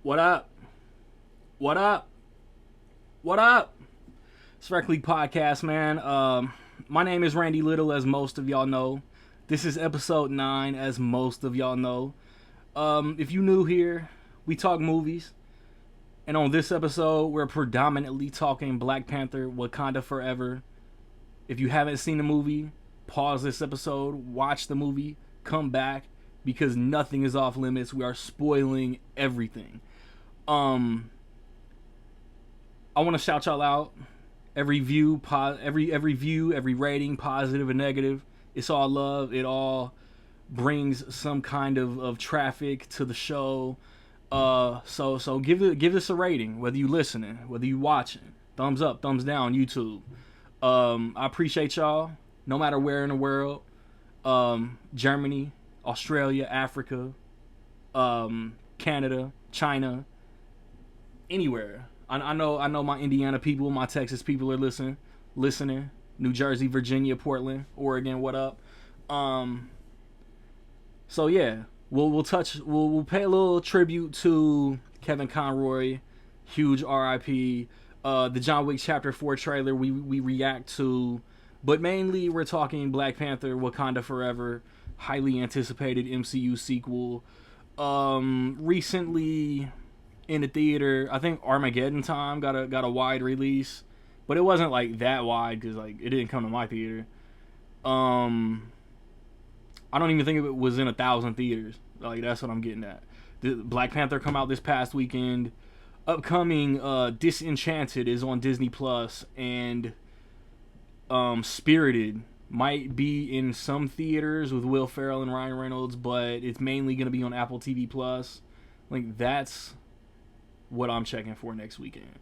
What up? What up? What up? It's Rec League Podcast, man. My name is Randy Little, as most of y'all know. This is episode 9, as most of y'all know. If you new here, we talk movies. And on this episode, we're predominantly talking Black Panther, Wakanda Forever. If you haven't seen the movie, pause this episode, watch the movie, come back, because nothing is off limits. We are spoiling everything. I want to shout y'all out. Every view, every view, every rating, positive and negative, it's all love. It all brings some kind of traffic to the show. So give this a rating, whether you listening, whether you watching. Thumbs up, thumbs down, YouTube. I appreciate y'all, no matter where in the world. Germany, Australia, Africa, Canada, China, anywhere. I know my Indiana people, my Texas people are listening. New Jersey, Virginia, Portland, Oregon, what up? So yeah, we'll pay a little tribute to Kevin Conroy, huge RIP. The John Wick Chapter 4 trailer we react to, but mainly we're talking Black Panther, Wakanda Forever, highly anticipated MCU sequel. Recently in the theater, I think Armageddon Time got a wide release, but it wasn't like that wide because like it didn't come to my theater. I don't even think it was in 1,000 theaters. Like that's what I'm getting at. The Black Panther come out this past weekend. Upcoming Disenchanted is on Disney Plus, and Spirited might be in some theaters with Will Ferrell and Ryan Reynolds, but it's mainly going to be on Apple TV Plus. Like that's what I'm checking for next weekend.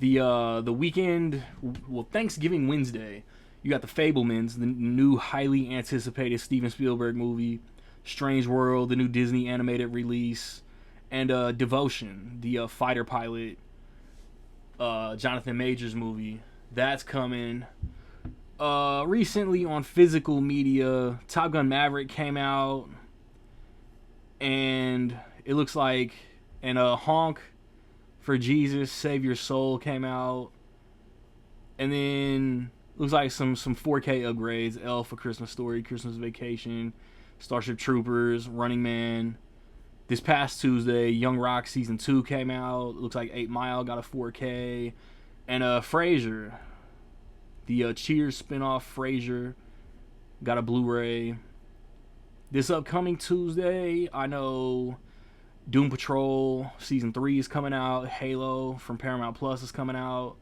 The weekend, well, Thanksgiving Wednesday, you got The Fabelmans, the new highly anticipated Steven Spielberg movie, Strange World, the new Disney animated release, and Devotion, the fighter pilot, Jonathan Majors movie. That's coming. Recently on physical media, Top Gun Maverick came out, and it looks like, and Honk for Jesus, Save Your Soul came out, and then looks like some 4K upgrades. Elf, A Christmas Story, Christmas Vacation, Starship Troopers, Running Man. This past Tuesday, Young Rock Season 2 came out. It looks like 8 Mile got a 4K. And Frasier, the Cheers spinoff Frasier, got a Blu-ray. This upcoming Tuesday, I know Doom Patrol Season 3 is coming out. Halo from Paramount Plus is coming out.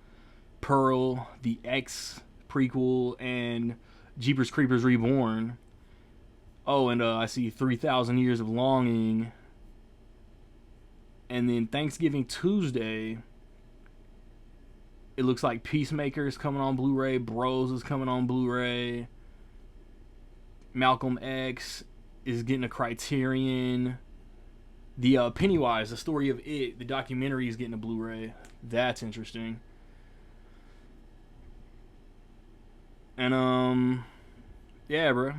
Pearl, the X prequel, and Jeepers Creepers Reborn. Oh, and I see 3,000 Years of Longing. And then Thanksgiving Tuesday, it looks like Peacemaker is coming on Blu-ray. Bros is coming on Blu-ray. Malcolm X is getting a Criterion. The Pennywise, the story of it, the documentary is getting a Blu-ray. That's interesting. And yeah, bro.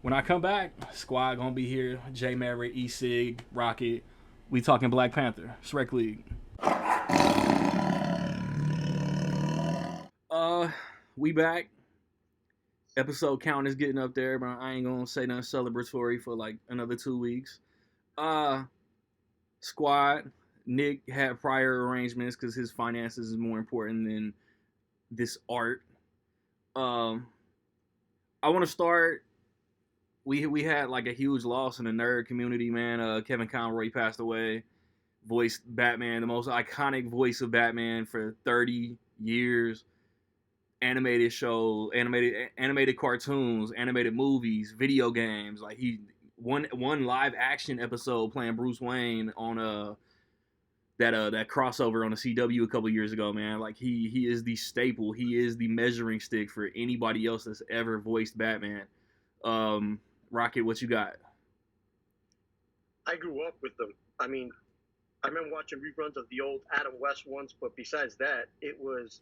When I come back, squad gonna be here. J Maverick, E Sig, Rocket. We talking Black Panther. It's Rec League. We back. Episode count is getting up there, but I ain't gonna say nothing celebratory for like another 2 weeks. Squad, Nick had prior arrangements because his finances is more important than this art. I want to start. We had like a huge loss in the nerd community, man. Kevin Conroy passed away. Voiced Batman, the most iconic voice of Batman for 30 years. Animated show, animated cartoons, animated movies, video games. Like he one live action episode playing Bruce Wayne on that crossover on the CW a couple years ago, man. Like he is the staple. He is the measuring stick for anybody else that's ever voiced Batman. Rocket, what you got? I grew up with them. I mean, I remember watching reruns of the old Adam West ones, but besides that, it was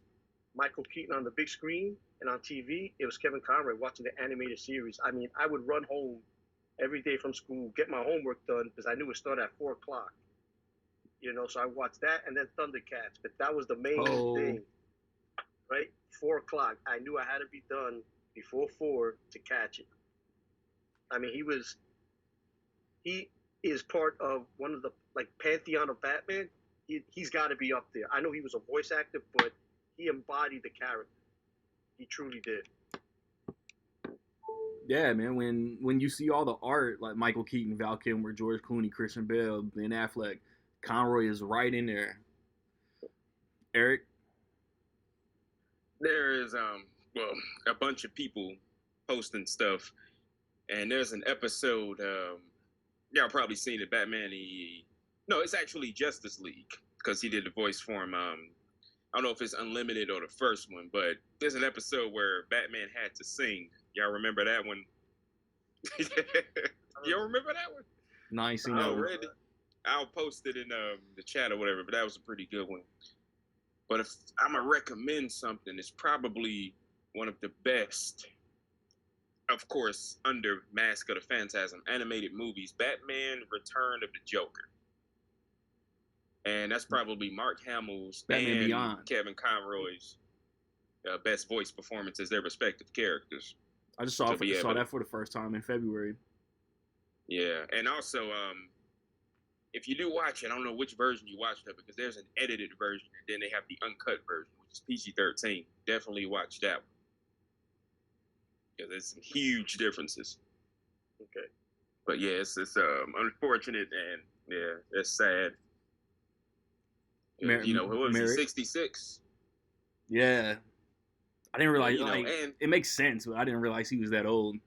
Michael Keaton on the big screen, and on TV, it was Kevin Conroy watching the animated series. I mean, I would run home every day from school, get my homework done, because I knew it started at 4 o'clock. So I watched that and then Thundercats, but that was the main Oh, thing, right? 4 o'clock. I knew I had to be done before 4 to catch it. I mean, he is part of one of the like pantheon of Batman. He's got to be up there. I know he was a voice actor, but he embodied the character. He truly did. yeah, man. When you see all the art like Michael Keaton, Val Kilmer, George Clooney, Christian Bale, Ben Affleck, Conroy is right in there. Eric, There is well, a bunch of people posting stuff, and there's an episode. Y'all probably seen it. Batman. No, it's actually Justice League because he did the voice for him. I don't know if it's Unlimited or the first one, but there's an episode where Batman had to sing. Y'all remember that one? Y'all remember that one? nice. I'll post it in the chat or whatever, but that was a pretty good one. But if I'm going to recommend something, it's probably one of the best, of course, under Mask of the Phantasm, animated movies, Batman Return of the Joker. And that's probably Mark Hamill's Batman and Beyond. Kevin Conroy's best voice performances, their respective characters. I just saw that for the first time in February. Yeah, and also, if you do watch it, I don't know which version you watched it because there's an edited version and then they have the uncut version, which is PG-13. Definitely watch that one because there's some huge differences. Okay. But yeah, it's unfortunate and yeah, it's sad. What was he, 66? Yeah. I didn't realize, and it makes sense, but I didn't realize he was that old.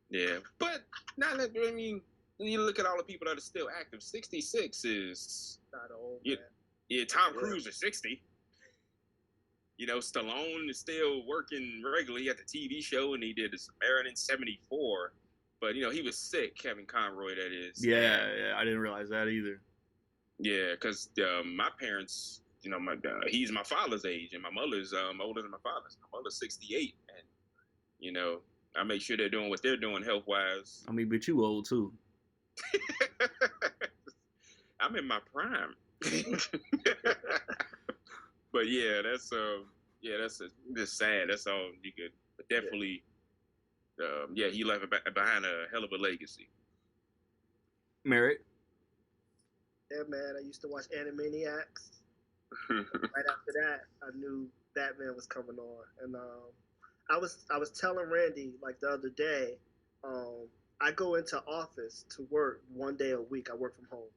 Yeah, but not that, I mean, when you look at all the people that are still active, 66 is not old. Yeah, Tom Cruise is 60. Stallone is still working regularly at the TV show, and he did The Samaritan 74. But, he was sick, Kevin Conroy, that is. Yeah, I didn't realize that either. Yeah, because my parents, he's my father's age, and my mother's older than my father's. My mother's 68, and, I make sure they're doing what they're doing health-wise. I mean, but you old, too. I'm in my prime. But yeah, that's just sad. That's all you could. But definitely, he left behind a hell of a legacy. Merritt? Yeah, man. I used to watch Animaniacs. Right after that, I knew Batman was coming on, and I was telling Randy like the other day, I go into office to work one day a week. I work from home.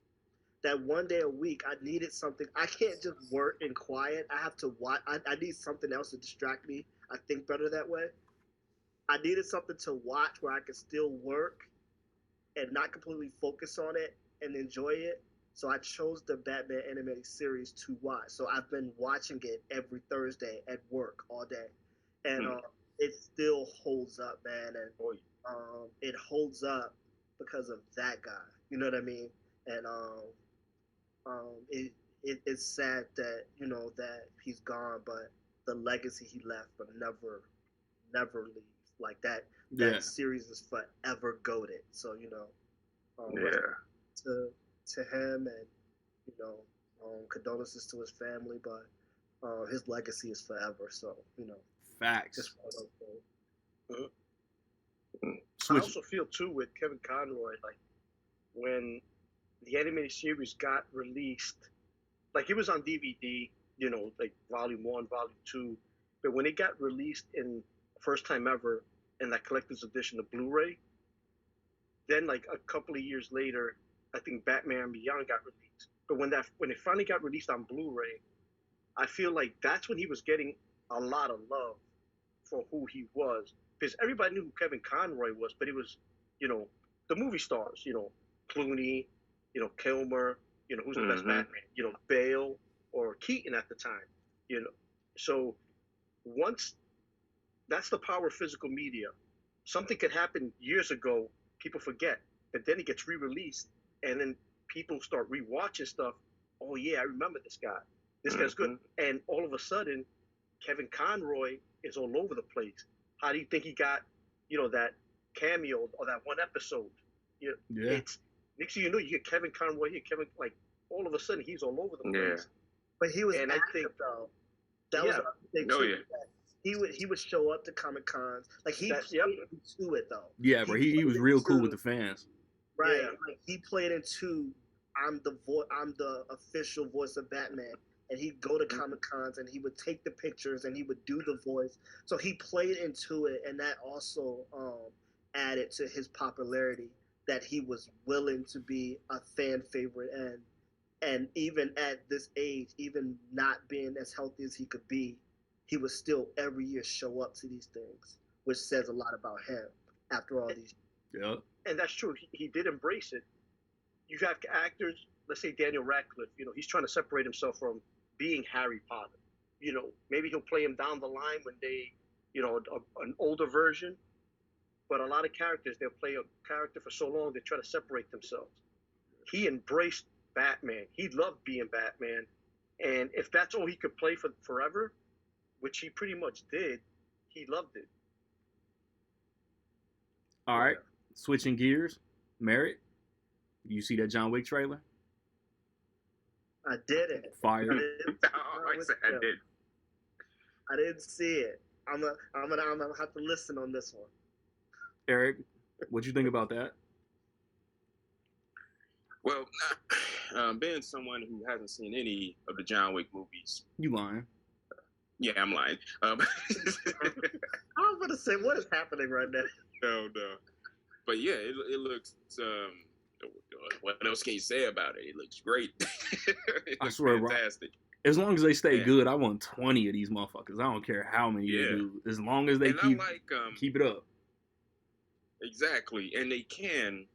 That one day a week, I needed something. I can't just work in quiet. I have to watch. I need something else to distract me. I think better that way. I needed something to watch where I could still work and not completely focus on it and enjoy it. So I chose the Batman animated series to watch. So I've been watching it every Thursday at work all day. And it still holds up, man. And it holds up because of that guy. You know what I mean? And it's sad that that he's gone, but the legacy he left, but never leaves. Like that series is forever goated. So to him, and condolences to his family, but his legacy is forever. So facts. Just I also feel too with Kevin Conroy, like when the animated series got released, like it was on DVD, like Volume 1, Volume 2, but when it got released in first time ever in that collector's edition, the Blu-ray, then like a couple of years later, I think Batman Beyond got released. But when it finally got released on Blu-ray, I feel like that's when he was getting a lot of love for who he was, because everybody knew who Kevin Conroy was, but it was, the movie stars, Clooney, Kilmer, who's the best Batman, Bale or Keaton at the time, So once, that's the power of physical media. Something could happen years ago, people forget, but then it gets re-released, and then people start rewatching stuff. Oh yeah, I remember this guy. This guy's good. And all of a sudden, Kevin Conroy is all over the place. How do you think he got, that cameo or that one episode? It's next thing you know, you get Kevin Conroy here, all of a sudden he's all over the Yeah. place. But he was And active I think though. That was Yeah. another thing Oh, too. yeah. that He would show up to Comic Cons. Like he That- played into it though. Yeah, bro. He was played real cool into- with the fans. Right. Yeah. Like he played into I'm the official voice of Batman. And he'd go to Comic Cons and he would take the pictures and he would do the voice. So he played into it, and that also added to his popularity, that he was willing to be a fan favorite, and even at this age, even not being as healthy as he could be, he would still every year show up to these things, which says a lot about him after all these. Yeah. And that's true. He did embrace it. You have actors, let's say Daniel Radcliffe, he's trying to separate himself from being Harry Potter. Maybe he'll play him down the line when they, an older version. But a lot of characters, they'll play a character for so long, they try to separate themselves. He embraced Batman. He loved being Batman. And if that's all he could play for forever, which he pretty much did, he loved it. All right. Switching gears. Merritt, you see that John Wick trailer? I didn't. Fire. I did. I didn't see it. I'm gonna have to listen on this one. Eric, what you think about that? Well, being someone who hasn't seen any of the John Wick movies, You lying? yeah, I'm lying. I was gonna say, what is happening right now? No. But yeah, it looks. What else can you say about it? It looks great. It I looks swear, bro. fantastic. As long as they stay Yeah. good, I want 20 of these motherfuckers. I don't care how many Yeah. they do. As long as they And keep I like keep it up. exactly, and they can.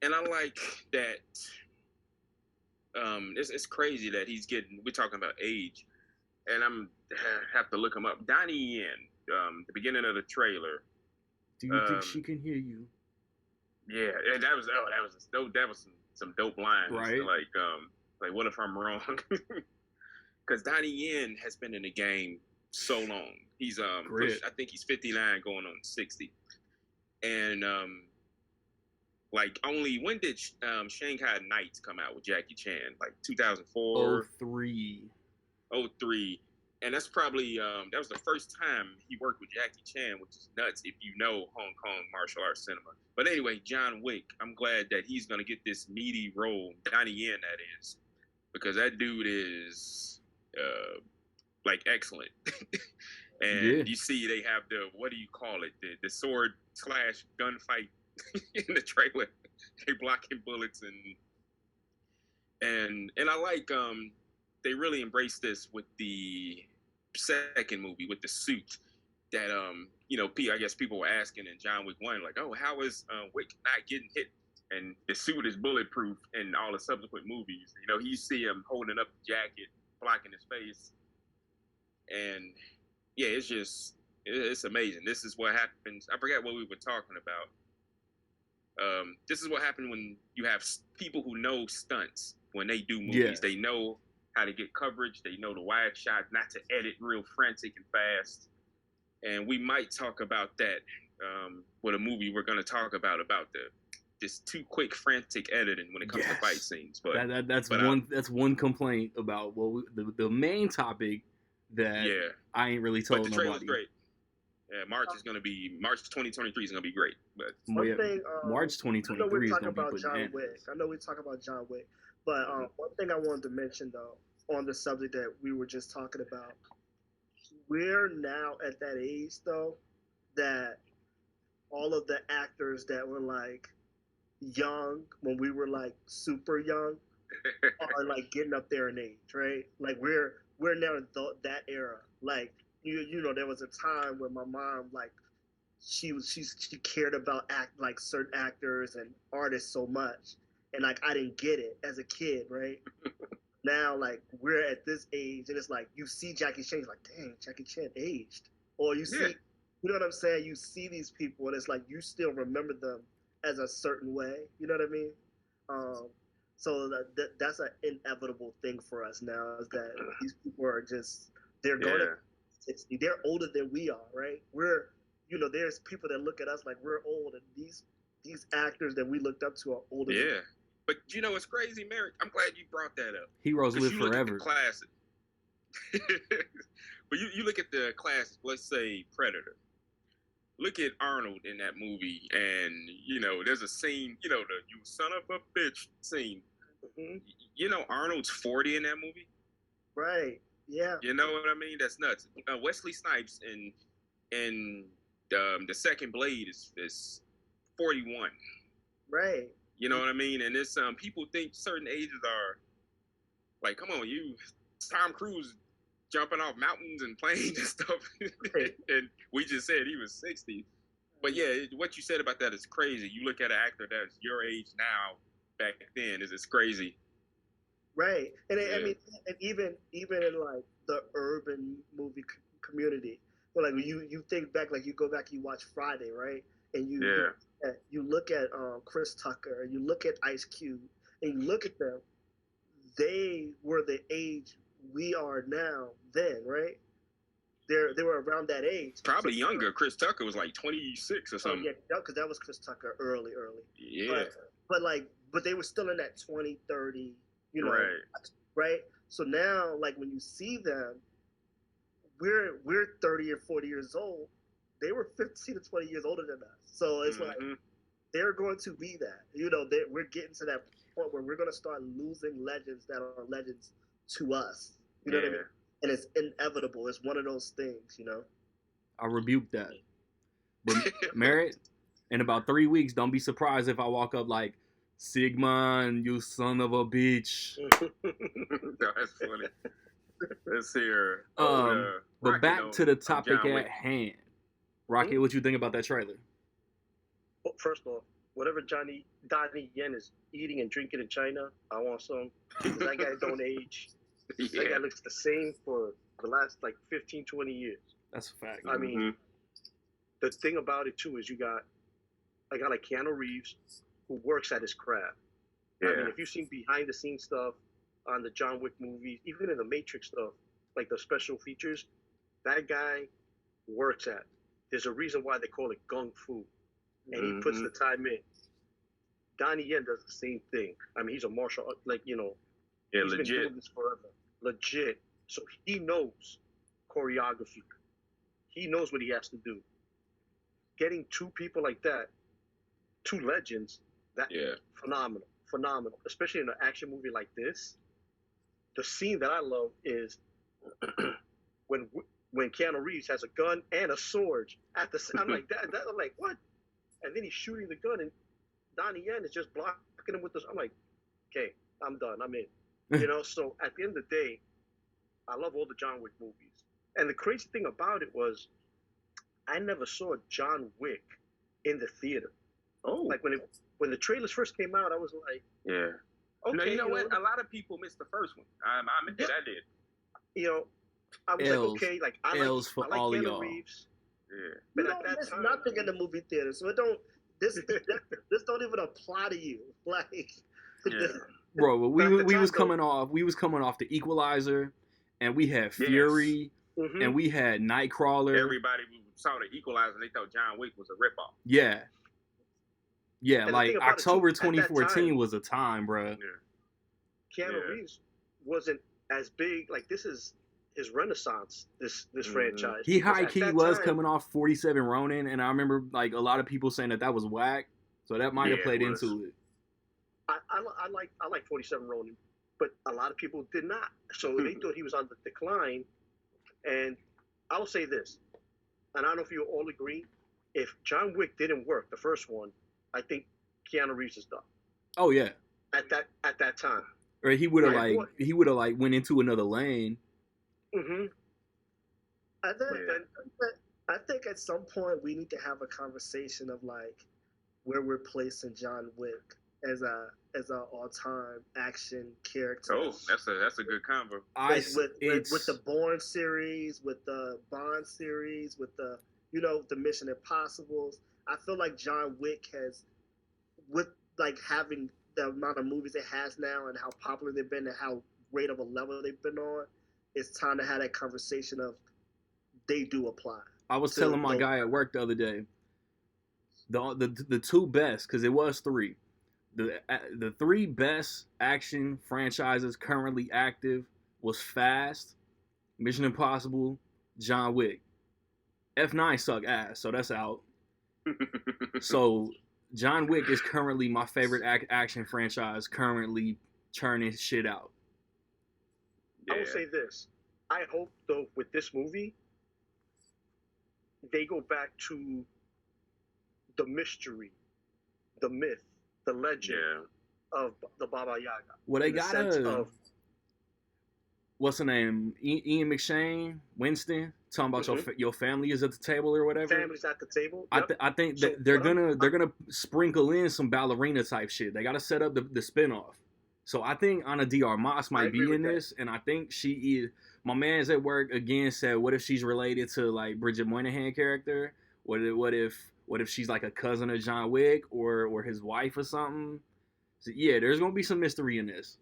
And I like that. It's crazy that he's getting. We're talking about age, and have to look him up. Donnie Yen, the beginning of the trailer. Do you think she can hear you? Yeah, and that was dope. That was some dope lines. Right. Like what if I'm wrong? Because Donnie Yen has been in the game so long. He's Grit. I think he's 59 going on 60. And when did Shanghai Nights come out with Jackie Chan? Like 2004, 03. 03. And that's probably that was the first time he worked with Jackie Chan, which is nuts if you know Hong Kong martial arts cinema. But anyway, John Wick, I'm glad that he's gonna get this meaty role, Donnie Yen that is, because that dude is excellent. And you see they have the, what do you call it, the sword / gunfight in the trailer. They blocking bullets and I like they really embraced this with the second movie with the suit that I guess people were asking in John Wick 1, like, oh, how is Wick not getting hit? And the suit is bulletproof in all the subsequent movies. You see him holding up the jacket, blocking his face. And yeah, it's amazing. This is what happens. I forget what we were talking about. This is what happened when you have people who know stunts when they do movies. Yeah. They know how to get coverage. They know the wide shot, not to edit real frantic and fast. And we might talk about that with a movie we're going to talk about this too quick frantic editing when it comes to fight scenes. But that's one complaint about the main topic that I ain't really told but the nobody. trailer's great. Yeah, March 2023 is gonna be great. But March 2023 is gonna be bananas. I know we talk about John Wick, but one thing I wanted to mention though on the subject that we were just talking about, we're now at that age though that all of the actors that were like young when we were like super young are like getting up there in age, right? Like we're now in that era. Like there was a time when my mom like she cared about certain actors and artists so much, and like I didn't get it as a kid, right? Now like we're at this age and it's like you see Jackie Chan, you're like, dang, Jackie Chan aged, or you see, you know what I'm saying? You see these people and it's like you still remember them as a certain way, you know what I mean? So that's an inevitable thing for us now, is that these people are just, they're going to 60. They're older than we are, right? We're, there's people that look at us like we're old, and these actors that we looked up to are older. Yeah. But you know what's crazy, Merrick? I'm glad you brought that up. Heroes live You look at the forever. classic. But you look at the classic, let's say Predator. Look at Arnold in that movie, and you know, there's a scene, you know, the "you son of a bitch" scene. Mhm. You know, Arnold's 40 in that movie. Right. Yeah. You know what I mean? That's nuts. Wesley Snipes in the second Blade is 41. Right. You know what I mean? And it's people think certain ages are like, come on, you Tom Cruise jumping off mountains and planes and stuff. And we just said he was 60. But yeah, what you said about that is crazy. You look at an actor that's your age now, back then, it's crazy. Right. And I mean, and even in like the urban movie community, well, like you think back, like you go back, you watch Friday, right? And you look at Chris Tucker, and you look at Ice Cube, and you look at them. They were the age we are now then, right? They were around that age. Probably younger. Chris Tucker was like 26 or something. Yeah, because that was Chris Tucker early. Yeah. But they were still in that 20, 30, you know. Right? So now, like, when you see them, we're 30 or 40 years old. They were 15 to 20 years older than us. So it's like, they're going to be that. You know, we're getting to that point where we're going to start losing legends that are legends to us. You know what I mean? And it's inevitable. It's one of those things, you know? I rebuke that. But Merritt, in about 3 weeks, don't be surprised if I walk up like, Sigmund, you son of a bitch. That's funny. Let's hear. But Rocky, back to the topic John at Wick. hand. Rocky, what you think about that trailer? Well, first of all, whatever Donnie Yen is eating and drinking in China, I want some. That guy don't age. That guy looks the same for the last like 15, 20 years. That's a fact. I mean, the thing about it too is a guy like Keanu Reeves who works at his craft. Yeah. I mean, if you've seen behind the scenes stuff on the John Wick movies, even in the Matrix stuff, like the special features, that guy works at. There's a reason why they call it Gung Fu. And he puts the time in. Donnie Yen does the same thing. I mean, he's a martial art, like, you know, he's been doing this forever. Legit. So he knows choreography. He knows what he has to do. Getting two people like that, two legends, phenomenal. Especially in an action movie like this. The scene that I love is when Keanu Reeves has a gun and a sword at the. I'm like that. I'm like, what? And then he's shooting the gun, and Donnie Yen is just blocking him with this. I'm like, okay, I'm done. I'm in. You know. So at the end of the day, I love all the John Wick movies. And the crazy thing about it was, I never saw John Wick in the theater. Oh. Like when the trailers first came out, I was like, yeah. Okay, no, you know what? A lot of people missed the first one. I did. You know, I was like, okay, like I like all Keanu y'all. Reeves. Yeah. But You at don't that miss time, nothing in the movie theater, so it don't. This don't even apply to you. Like, Yeah. Bro, But at the we time, was though- coming off the Equalizer, and we had Fury, and we had Nightcrawler. Everybody who saw the Equalizer, they thought John Wick was a ripoff. Yeah, And the like thing about it, October too, at that 2014 time- was a time, bro. Yeah. Keanu Reeves wasn't as big. Like this is his renaissance. This franchise. He Because high at key that was time- coming off 47 Ronin, and I remember like a lot of people saying that was whack, so that might have Yeah, played it was. into it. I like 47 Ronin, but a lot of people did not. So they thought he was on the decline. And I will say this, and I don't know if you all agree, if John Wick didn't work, the first one, I think Keanu Reeves is done Oh yeah, at that time. or he would have Yeah, like went into another lane. Mm-hmm. I think at some point we need to have a conversation of like where we're placing John Wick as a all-time action character. Oh, that's a good combo. With the Bourne series, with the Bond series, with the the Mission Impossibles. I feel like John Wick has, with like having the amount of movies it has now and how popular they've been and how great of a level they've been on, it's time to have that conversation of they do apply. I was telling my guy at work the other day, the two best, because it was three. the three best action franchises currently active was Fast, Mission Impossible, John Wick. F9 suck ass, so that's out. So John Wick is currently my favorite action franchise, currently churning shit out. I will say this. I hope, though, with this movie, they go back to the mystery, the myth, the legend of the Baba Yaga. Well, they got what's the name? Ian McShane, Winston, talking about your family is at the table or whatever. Family's at the table. Yep. I think that they're gonna sprinkle in some ballerina type shit. They gotta set up the spinoff. So I think Ana de Armas might be in this, and I think she is. My man's at work again said, "What if she's related to like Bridget Moynihan character? What if she's like a cousin of John Wick or his wife or something?" So yeah, there's gonna be some mystery in this.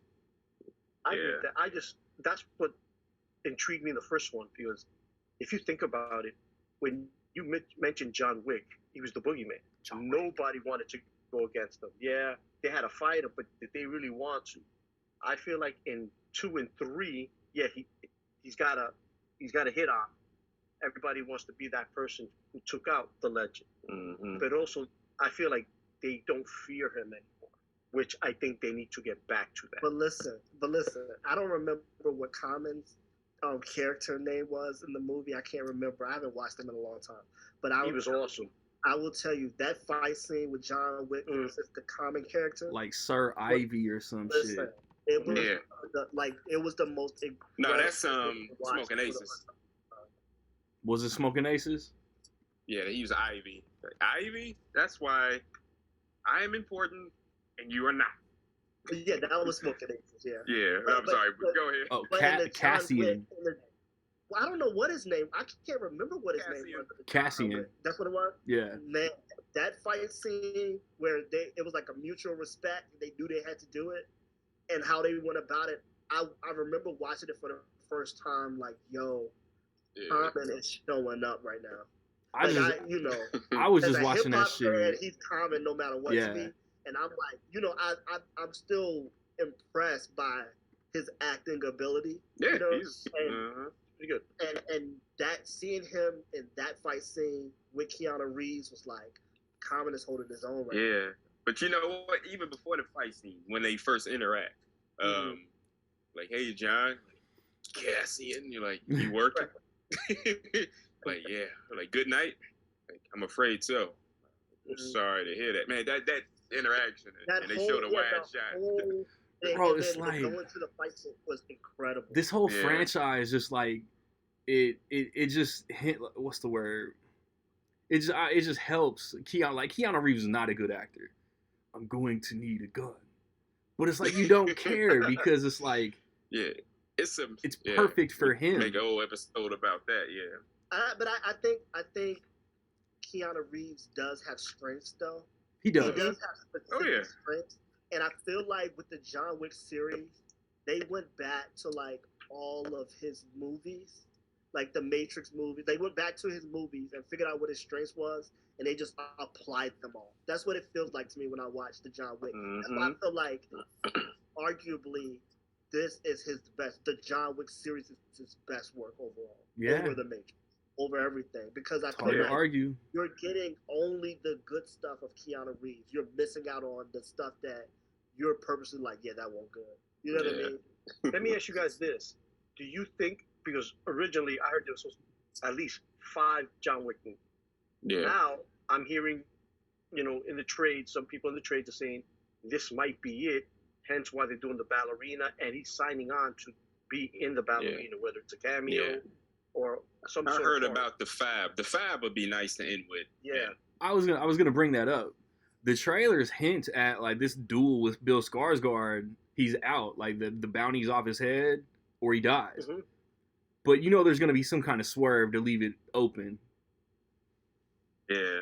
I get that. That's what intrigued me in the first one, because if you think about it, when you mentioned John Wick, he was the boogeyman. Nobody wanted to go against him. Yeah, they had a fighter, but did they really want to? I feel like in 2 and 3, yeah, he's got a hit on. Everybody wants to be that person who took out the legend. Mm-hmm. But also, I feel like they don't fear him anymore, which I think they need to get back to that. But listen, I don't remember what Common's character name was in the movie. I can't remember. I haven't watched him in a long time. But he was awesome. I will tell you, that fight scene with John Wick versus the Common character, like Sir Ivy or some shit. It was it was the most incredible. No, that's Smoking Aces. Was it Smoking Aces? Yeah, he was Ivy. Ivy, that's why I am important and you are not. Yeah, that was Smoking Aces, yeah. Yeah, I'm sorry, but go ahead. Oh, Cassian. I don't know what his name. I can't remember what his name was. Cassian. That's what it was. Yeah. Man, that fight scene where it was like a mutual respect. They knew they had to do it, and how they went about it. I remember watching it for the first time. Like, yo, Common is showing up right now. I was just watching that shit. Fan, he's Common no matter what to me, and I'm like, I'm still impressed by his acting ability. Yeah, he's pretty good. And that seeing him in that fight scene with Keanu Reeves was like, Common is holding his own right now. Yeah, but you know what? Even before the fight scene, when they first interact, like, hey, John, Cassian, you're like, you working? Like, yeah. Like, good night. Like, I'm afraid so. I'm sorry to hear that, man. That interaction, and they showed a wide shot. Bro, it's like going to the fight scene was incredible. This whole franchise just like it just hit. What's the word? It just helps Keanu Reeves is not a good actor. I'm going to need a gun, but it's like you don't care because it's like it's perfect for him. Make a whole episode about that, But I think Keanu Reeves does have strengths though. He does. He does have specific strengths. And I feel like with the John Wick series, they went back to like all of his movies, like the Matrix movies. They went back to his movies and figured out what his strengths was, and they just applied them all. That's what it feels like to me when I watch the John Wick. That's why I feel like, arguably, this is his best. The John Wick series is his best work overall. Yeah. Over the Matrix. Over everything, because I feel hard to like argue. You're getting only the good stuff of Keanu Reeves. You're missing out on the stuff that you're purposely like, yeah, that won't good. You know what I mean? Let me ask you guys this: do you think, because originally I heard there was at least 5 John Wick movies. Yeah. Now I'm hearing, in the trade, some people in the trade are saying this might be it. Hence why they're doing the ballerina, and he's signing on to be in the ballerina, whether it's a cameo or some sort of. I heard about the 5. The 5 would be nice to end with. Yeah. I was gonna bring that up. The trailers hint at like this duel with Bill Skarsgård. He's out, like the bounty's off his head, or he dies. Mm-hmm. But there's gonna be some kind of swerve to leave it open. Yeah.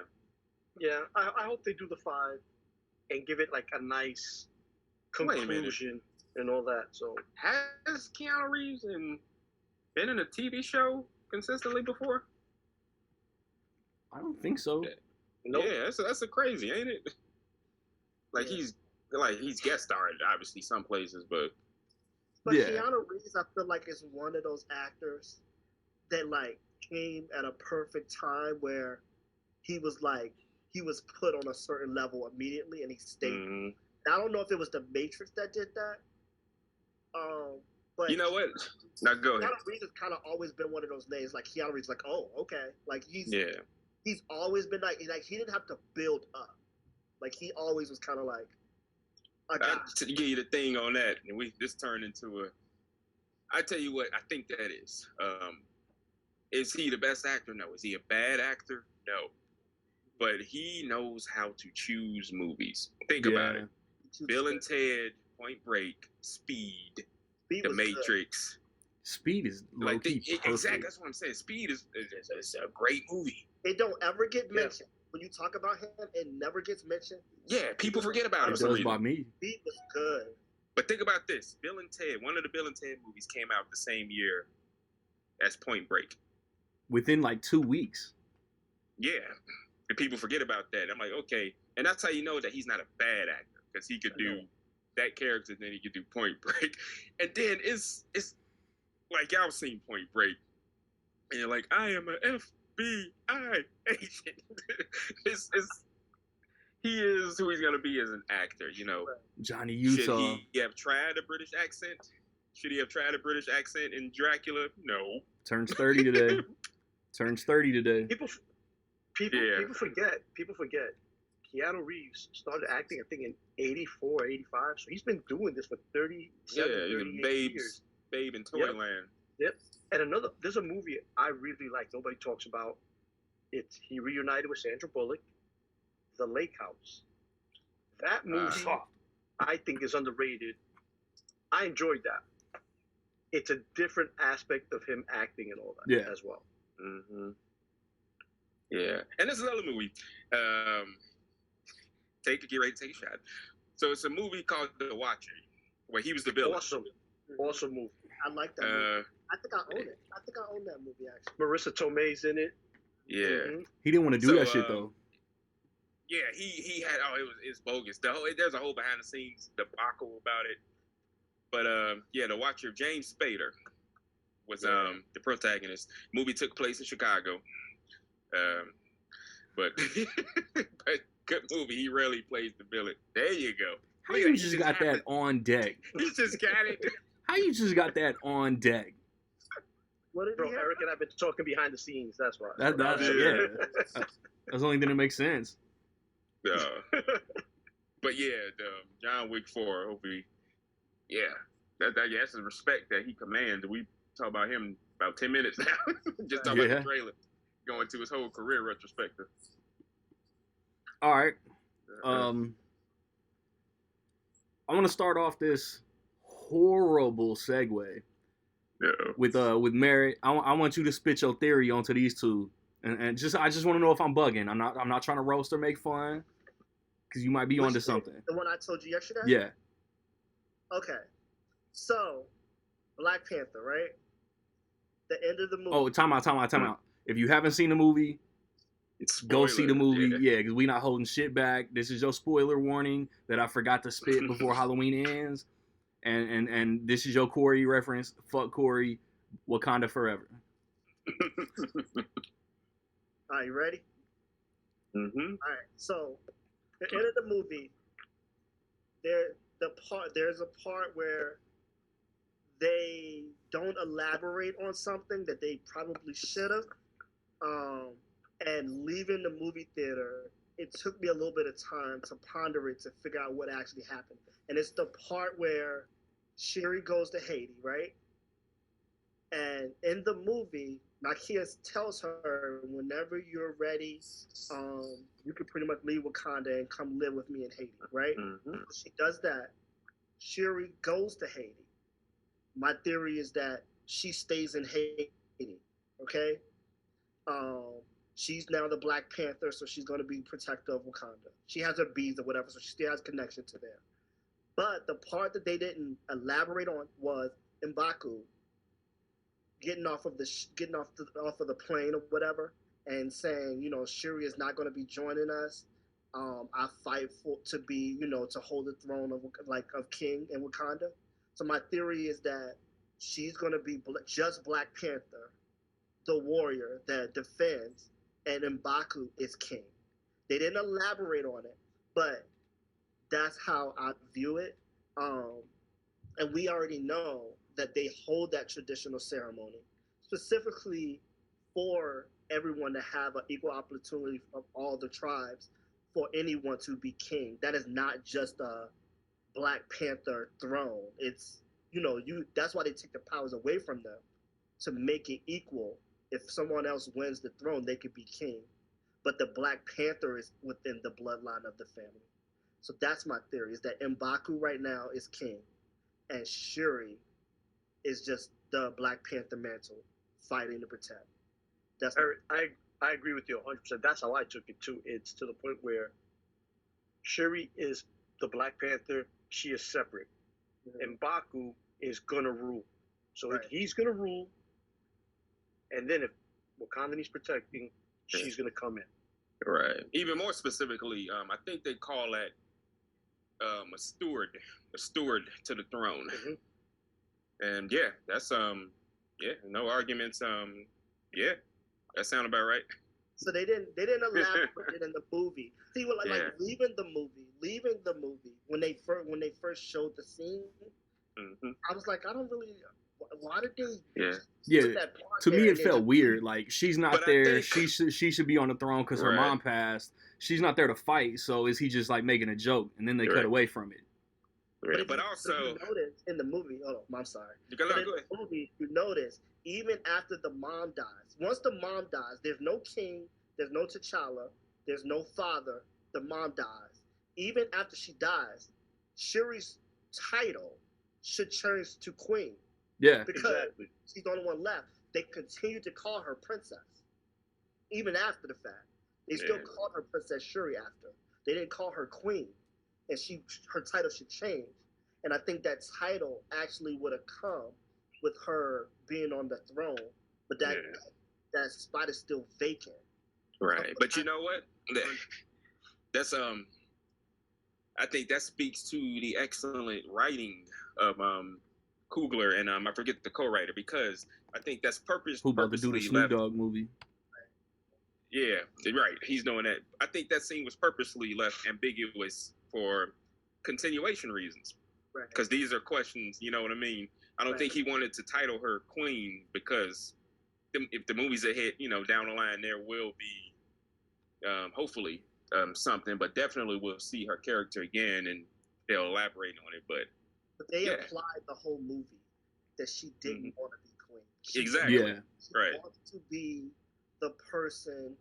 Yeah, I hope they do the 5 and give it like a nice conclusion and all that. So has Keanu Reeves been in a TV show consistently before? I don't think so. Nope. Yeah, that's a crazy, ain't it? Like he's like he's guest starred obviously some places, but Yeah. Keanu Reeves, I feel like is one of those actors that like came at a perfect time where he was put on a certain level immediately and he stayed. I don't know if it was The Matrix that did that. But you know what? Now go ahead. Keanu Reeves has kind of always been one of those names. Like Keanu Reeves, like, oh, okay. Like he's always been like he didn't have to build up. Like he always was kind of like a guy. To give you the thing on that, and this turned into a. I tell you what, I think that is. Is he the best actor? No. Is he a bad actor? No. But he knows how to choose movies. Think about it. Bill and Ted, Point Break, Speed, The Matrix. Good. Speed is low-key perfect. Exactly. That's what I'm saying. Speed is a great movie. It don't ever get mentioned. When you talk about him, it never gets mentioned. Yeah, people forget about him. It does by me. Speed was good. But think about this. Bill and Ted, one of the Bill and Ted movies came out the same year as Point Break. Within like 2 weeks. Yeah. And people forget about that. I'm like, okay. And that's how you know that he's not a bad actor. Because he could do that character, then he could do Point Break. And then it's like y'all seen Point Break. And you're like, I am an FBI agent. He is who he's going to be as an actor, you know. Johnny Utah. Should he have tried a British accent? Should he have tried a British accent in Dracula? No. Turns 30 today. People forget. Keanu Reeves started acting, I think, in 84, 85. So he's been doing this for 38 years. Babe in Toyland. Yep. And there's a movie I really like. Nobody talks about. He reunited with Sandra Bullock. The Lake House. That movie, I think, is underrated. I enjoyed that. It's a different aspect of him acting and all that as well. Mm-hmm. Yeah. And there's another movie. Get ready to take a shot. So it's a movie called The Watcher, where he was the villain. Awesome movie. I like that movie. I think I own it. I think I own that movie, actually. Marissa Tomei's in it. Yeah. Mm-hmm. He didn't want to do that shit, though. Yeah, he had it's bogus. There's a whole behind the scenes debacle about it. But The Watcher, James Spader was the protagonist. Movie took place in Chicago. But good movie. He rarely plays the villain. There you go. How you just got that on deck? He just got it. How you just got that on deck? Bro, Eric and I've been talking behind the scenes. That's right. That's the only thing that makes sense. But the John Wick 4, hopefully, that's the respect that he commands. We talk about him about 10 minutes now. Just talk about the trailer, going to his whole career retrospective. All right, I want to start off this horrible segue with Mary. I want you to spit your theory onto these two. And I just want to know if I'm bugging. I'm not trying to roast or make fun, because you might be onto something. The one I told you yesterday? Yeah. Okay. So, Black Panther, right? The end of the movie. Oh, time out. If you haven't seen the movie, go see the movie. Yeah, because we not holding shit back. This is your spoiler warning that I forgot to spit before Halloween ends. And this is your Corey reference. Fuck Corey. Wakanda forever. All right, you ready? Mm-hmm. All right. So, the end of the movie, there's a part where they don't elaborate on something that they probably should have. And leaving the movie theater, it took me a little bit of time to ponder it, to figure out what actually happened. And it's the part where Shuri goes to Haiti, right? And in the movie, Nakia tells her, whenever you're ready, you can pretty much leave Wakanda and come live with me in Haiti, right? Mm-hmm. She does that. Shuri goes to Haiti. My theory is that she stays in Haiti, okay? She's now the Black Panther, so she's going to be protector of Wakanda. She has her beads or whatever, so she still has connection to them. But the part that they didn't elaborate on was M'Baku getting off of the plane or whatever, and saying, Shuri is not going to be joining us. I fight for to be, to hold the throne of king in Wakanda. So my theory is that she's gonna be just Black Panther, the warrior that defends, and M'Baku is king. They didn't elaborate on it, but that's how I view it. And we already know that they hold that traditional ceremony specifically for everyone to have an equal opportunity of all the tribes for anyone to be king. That is not just a Black Panther throne. It's that's why they take the powers away from them to make it equal. If someone else wins the throne, they could be king. But the Black Panther is within the bloodline of the family. So that's my theory, is that M'Baku right now is king, and Shuri is just the Black Panther mantle fighting to protect. That's I agree with you 100%. That's how I took it too. It's to the point where Shuri is the Black Panther. She is separate. And M'Baku is gonna rule. So if he's gonna rule, and then if Wakanda needs protecting, she's gonna come in. Right. Even more specifically, I think they call that a steward to the throne. Mm-hmm. And yeah, that's no arguments. Yeah, that sound about right. So they didn't elaborate it in the movie. See, leaving the movie when they first showed the scene, I was like, I don't really. Why did they? Yeah. Put that part To there me, it and felt then- weird. Like, she's not there. Think, she should be on the throne because her mom passed. She's not there to fight. So is he just like making a joke? And then they cut away from it. Right. But also, you notice in the movie. Oh, I'm sorry. Go ahead. The movie, you notice even after the mom dies. Once the mom dies, there's no king, there's no T'Challa, there's no father. The mom dies. Even after she dies, Shuri's title should change to queen. Yeah. Because she's the only one left. They continue to call her princess. Even after the fact. They still called her Princess Shuri after. They didn't call her queen. And her title should change. And I think that title actually would have come with her being on the throne. But that spot is still vacant. Right. But you know what? That's I think that speaks to the excellent writing of Coogler and I forget the co-writer, because I think that's Who about to do the Snoop Dogg movie? Yeah, right. He's doing that. I think that scene was purposely left ambiguous for continuation reasons. Right. Because these are questions, you know what I mean? I don't think he wanted to title her queen because if the movie's a hit, down the line there will be hopefully something, but definitely we'll see her character again and they'll elaborate on it. But they applied the whole movie that she didn't want to be queen. Exactly. Yeah. She wants to be the person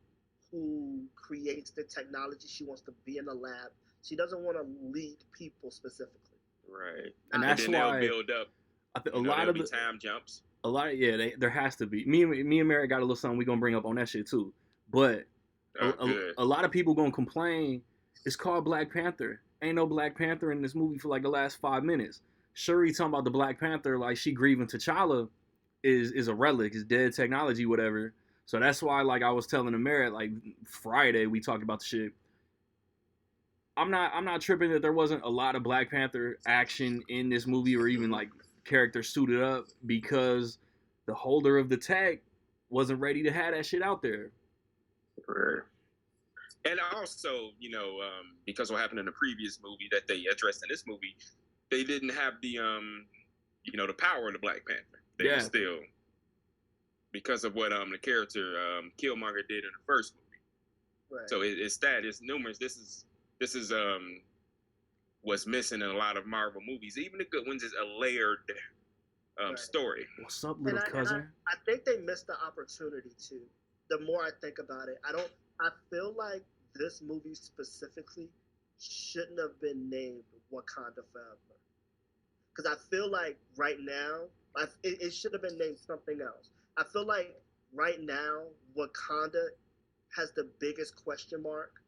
who creates the technology. She wants to be in the lab. She doesn't want to lead people specifically. Right. And that's then why they'll build up. I think a lot of time jumps. There has to be. Me and Mary got a little something we gonna bring up on that shit too. But a lot of people gonna complain. It's called Black Panther. Ain't no Black Panther in this movie for like the last 5 minutes. Shuri talking about the Black Panther like she grieving T'Challa is a relic, is dead technology, whatever. So that's why, like I was telling Amir, like Friday we talked about the shit. I'm not tripping that there wasn't a lot of Black Panther action in this movie or even like characters suited up, because the holder of the tech wasn't ready to have that shit out there. Right. And also, because what happened in the previous movie that they addressed in this movie, they didn't have the the power of the Black Panther. They were still, because of what the character Killmonger did in the first movie. Right. So it's numerous. This is what's missing in a lot of Marvel movies. Even the good ones is a layered story. What's up, little cousin? I think they missed the opportunity too. The more I think about it, I feel like this movie specifically shouldn't have been named Wakanda Forever. Because I feel like right now, it should have been named something else. I feel like right now, Wakanda has the biggest question mark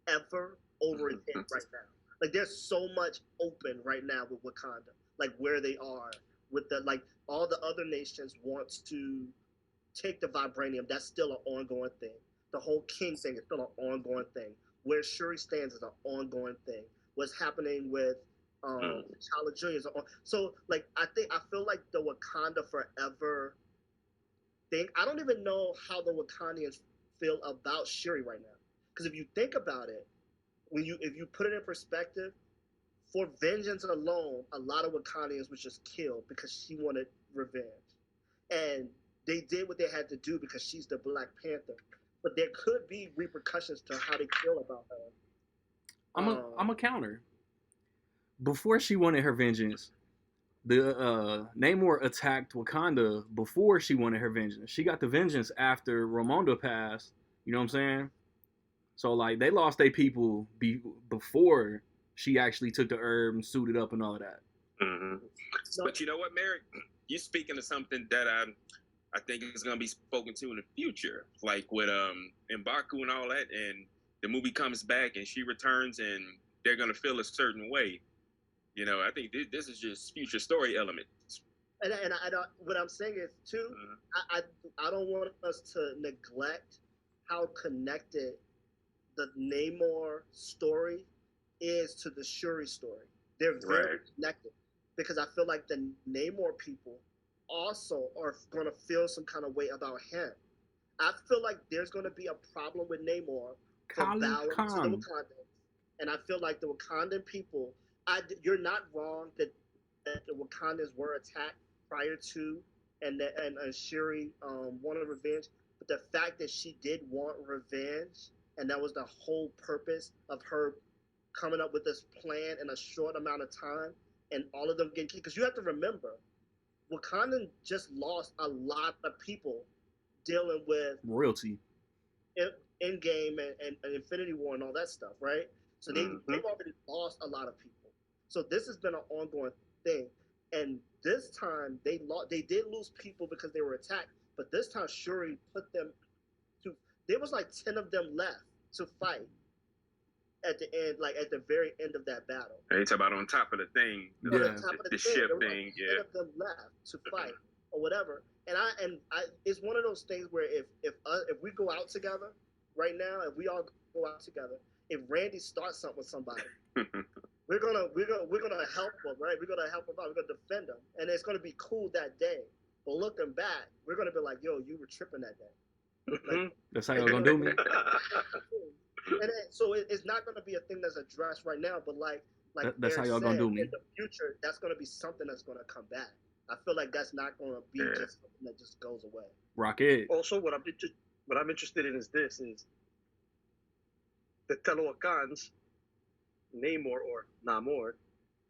ever over it right now. Like, there's so much open right now with Wakanda. Like, where they are with all the other nations wants to take the vibranium. That's still an ongoing thing. The whole King thing is still an ongoing thing. where Shuri stands is an ongoing thing. What's happening with T'Challa Jr. is so like I feel like the Wakanda Forever thing. I don't even know how the Wakandians feel about Shuri right now. Because if you think about it, if you put it in perspective, for vengeance alone, a lot of Wakandians was just killed because she wanted revenge, and they did what they had to do because she's the Black Panther. But there could be repercussions to how they feel about her. I'm a counter. Before she wanted her vengeance, the Namor attacked Wakanda before she wanted her vengeance. She got the vengeance after Ramonda passed. You know what I'm saying? So like they lost their people before she actually took the herb and suited up and all of that. Mm-hmm. So, but you know what, Merrick? You're speaking of something that I think is going to be spoken to in the future, like with M'Baku and all that, and the movie comes back and she returns and they're going to feel a certain way. You know, I think this is just future story elements. And what I'm saying is too, I don't want us to neglect how connected the Namor story is to the Shuri story. They're very connected because I feel like the Namor people also are going to feel some kind of way about him. I feel like there's going to be a problem with Namor for bowing to the Wakandans, and I feel like the Wakandan people. You're not wrong that the Wakandans were attacked prior to, and Shuri wanted revenge. But the fact that she did want revenge, and that was the whole purpose of her coming up with this plan in a short amount of time, and all of them getting killed. Because you have to remember, Wakanda just lost a lot of people dealing with royalty, Endgame and Infinity War and all that stuff, right? So they've already lost a lot of people. So this has been an ongoing thing, and this time they did lose people because they were attacked. But this time Shuri put them to. There was like 10 of them left to fight at the end, like at the very end of that battle. They talk about on top of the thing, the ship thing. Like 10 of them left to fight or whatever. And it's one of those things where if we go out together right now, if we all go out together, if Randy starts something with somebody. We're gonna help them, right? We're gonna help them out. We're gonna defend them, and it's gonna be cool that day. But looking back, we're gonna be like, "Yo, you were tripping that day." Like, that's how you're gonna do me. And so it's not gonna be a thing that's addressed right now, but like that's how y'all gonna do me. In the future, that's gonna be something that's gonna come back. I feel like that's not gonna be just something that just goes away. Rocket. Also, what I'm interested in is the Teloacans, Namor or Namor,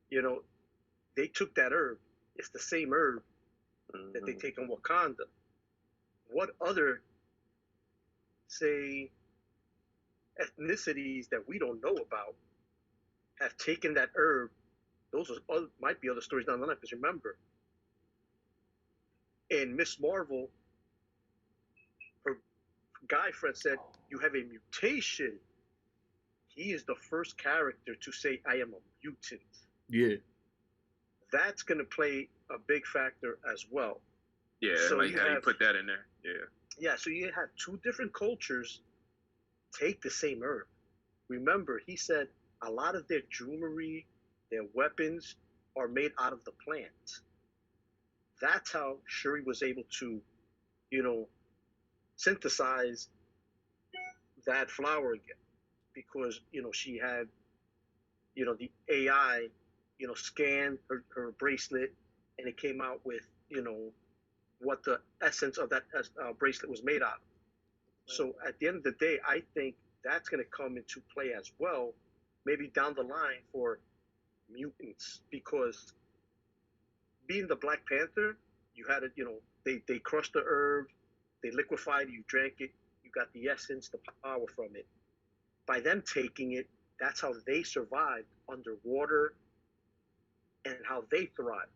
you know, they took that herb. It's the same herb that they take in Wakanda. What other, say, ethnicities that we don't know about have taken that herb? Those might be other stories down the line. Because remember, in Miss Marvel, her guy friend said, "You have a mutation." He is the first character to say, "I am a mutant." Yeah. That's going to play a big factor as well. Yeah, so like how you put that in there. Yeah. Yeah, so you have two different cultures take the same herb. Remember, he said a lot of their jewelry, their weapons are made out of the plant. That's how Shuri was able to, synthesize that flower again. Because, she had, the AI, scan her bracelet, and it came out with, what the essence of that bracelet was made out of. So at the end of the day, I think that's going to come into play as well, maybe down the line for mutants, because being the Black Panther, you had it, they crushed the herb, they liquefied it, you drank it, you got the essence, the power from it. By them taking it, that's how they survived underwater and how they thrive.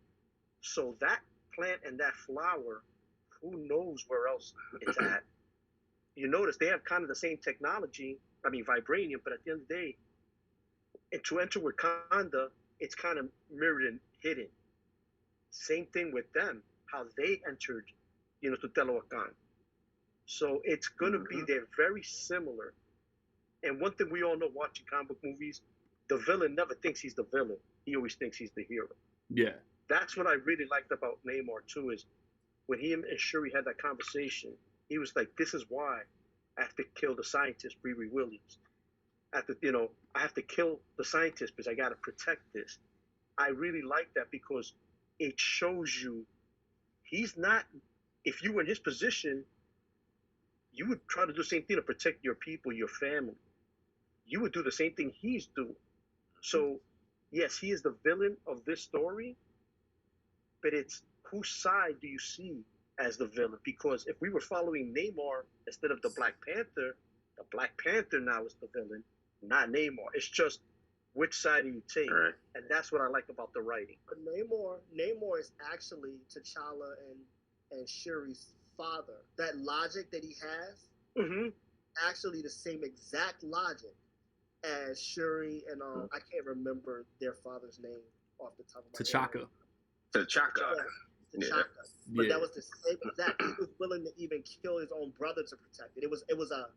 So that plant and that flower, who knows where else it's at. You notice they have kind of the same technology, vibranium, but at the end of the day, and to enter Wakanda, it's kind of mirrored and hidden. Same thing with them, how they entered, to Teloacan. So it's going to be, they're very similar. And one thing we all know watching comic book movies, the villain never thinks he's the villain. He always thinks he's the hero. Yeah. That's what I really liked about Namor too, is when he and Shuri had that conversation, he was like, this is why I have to kill the scientist, Riri Williams. I have to kill the scientist because I got to protect this. I really like that because it shows you he's not, if you were in his position, you would try to do the same thing to protect your people, your family. You would do the same thing he's doing. So, yes, he is the villain of this story, but it's whose side do you see as the villain? Because if we were following Namor instead of the Black Panther now is the villain, not Namor. It's just which side do you take? Right. And that's what I like about the writing. But Namor is actually T'Challa and Shuri's father. That logic that he has, actually the same exact logic as Shuri and I can't remember their father's name off the top of my head. T'Chaka. T'Chaka. But that was the same exact. He was willing to even kill his own brother to protect it. It was a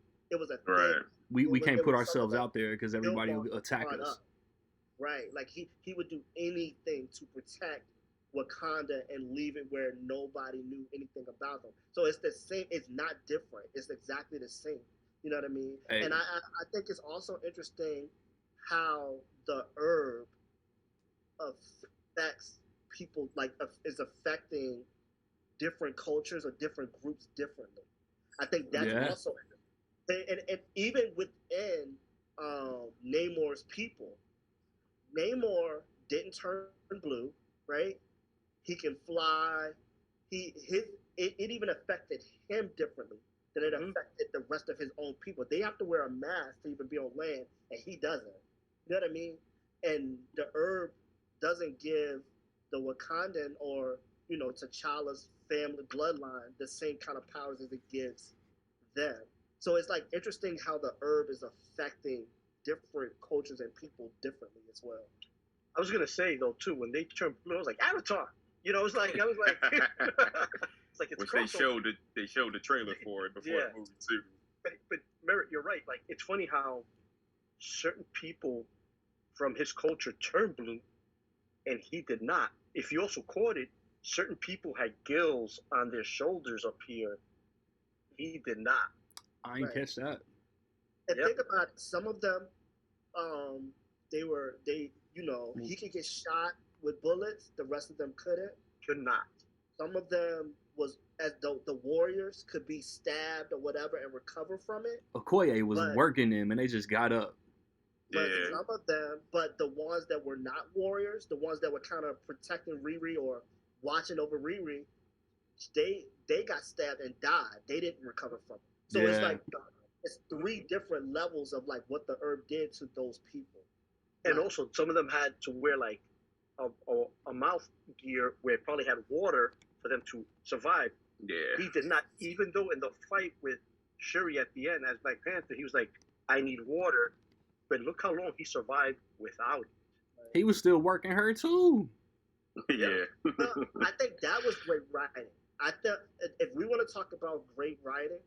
Right. thing. We can't put ourselves out there because everybody will attack us. Up. Right. Like he would do anything to protect Wakanda and leave it where nobody knew anything about them. So it's the same. It's not different. It's exactly the same. You know what I mean? Hey. And I think it's also interesting how the herb affects people, like is affecting different cultures or different groups differently. I think that's also, and even within Namor's people, Namor didn't turn blue, right? He can fly. It even affected him differently than it affected the rest of his own people. They have to wear a mask to even be on land, and he doesn't. You know what I mean? And the herb doesn't give the Wakandan or T'Challa's family bloodline the same kind of powers as it gives them. So it's like interesting how the herb is affecting different cultures and people differently as well. I was gonna say though too, when they turned blue, I was like Avatar. I was like, it's like it's which they showed the trailer for it before the movie too. But Merritt, you're right. Like it's funny how certain people from his culture turned blue, and he did not. If you also caught it, certain people had gills on their shoulders up here. He did not. I didn't catch that. And think about it, some of them, he could get shot with bullets. The rest of them couldn't. Could not. Some of them was as though the warriors could be stabbed or whatever and recover from it. Okoye was working them, and they just got up. But some of them, but the ones that were not warriors, the ones that were kind of protecting Riri or watching over Riri, they got stabbed and died. They didn't recover from it. So it's like it's three different levels of like what the herb did to those people. And also, some of them had to wear like a mouth gear where it probably had water for them to survive. Yeah. He did not, even though in the fight with Shuri at the end as Black Panther, he was like, I need water. But look how long he survived without it. He was still working her too. Yeah. Well, I think that was great writing. I think if we want to talk about great writing,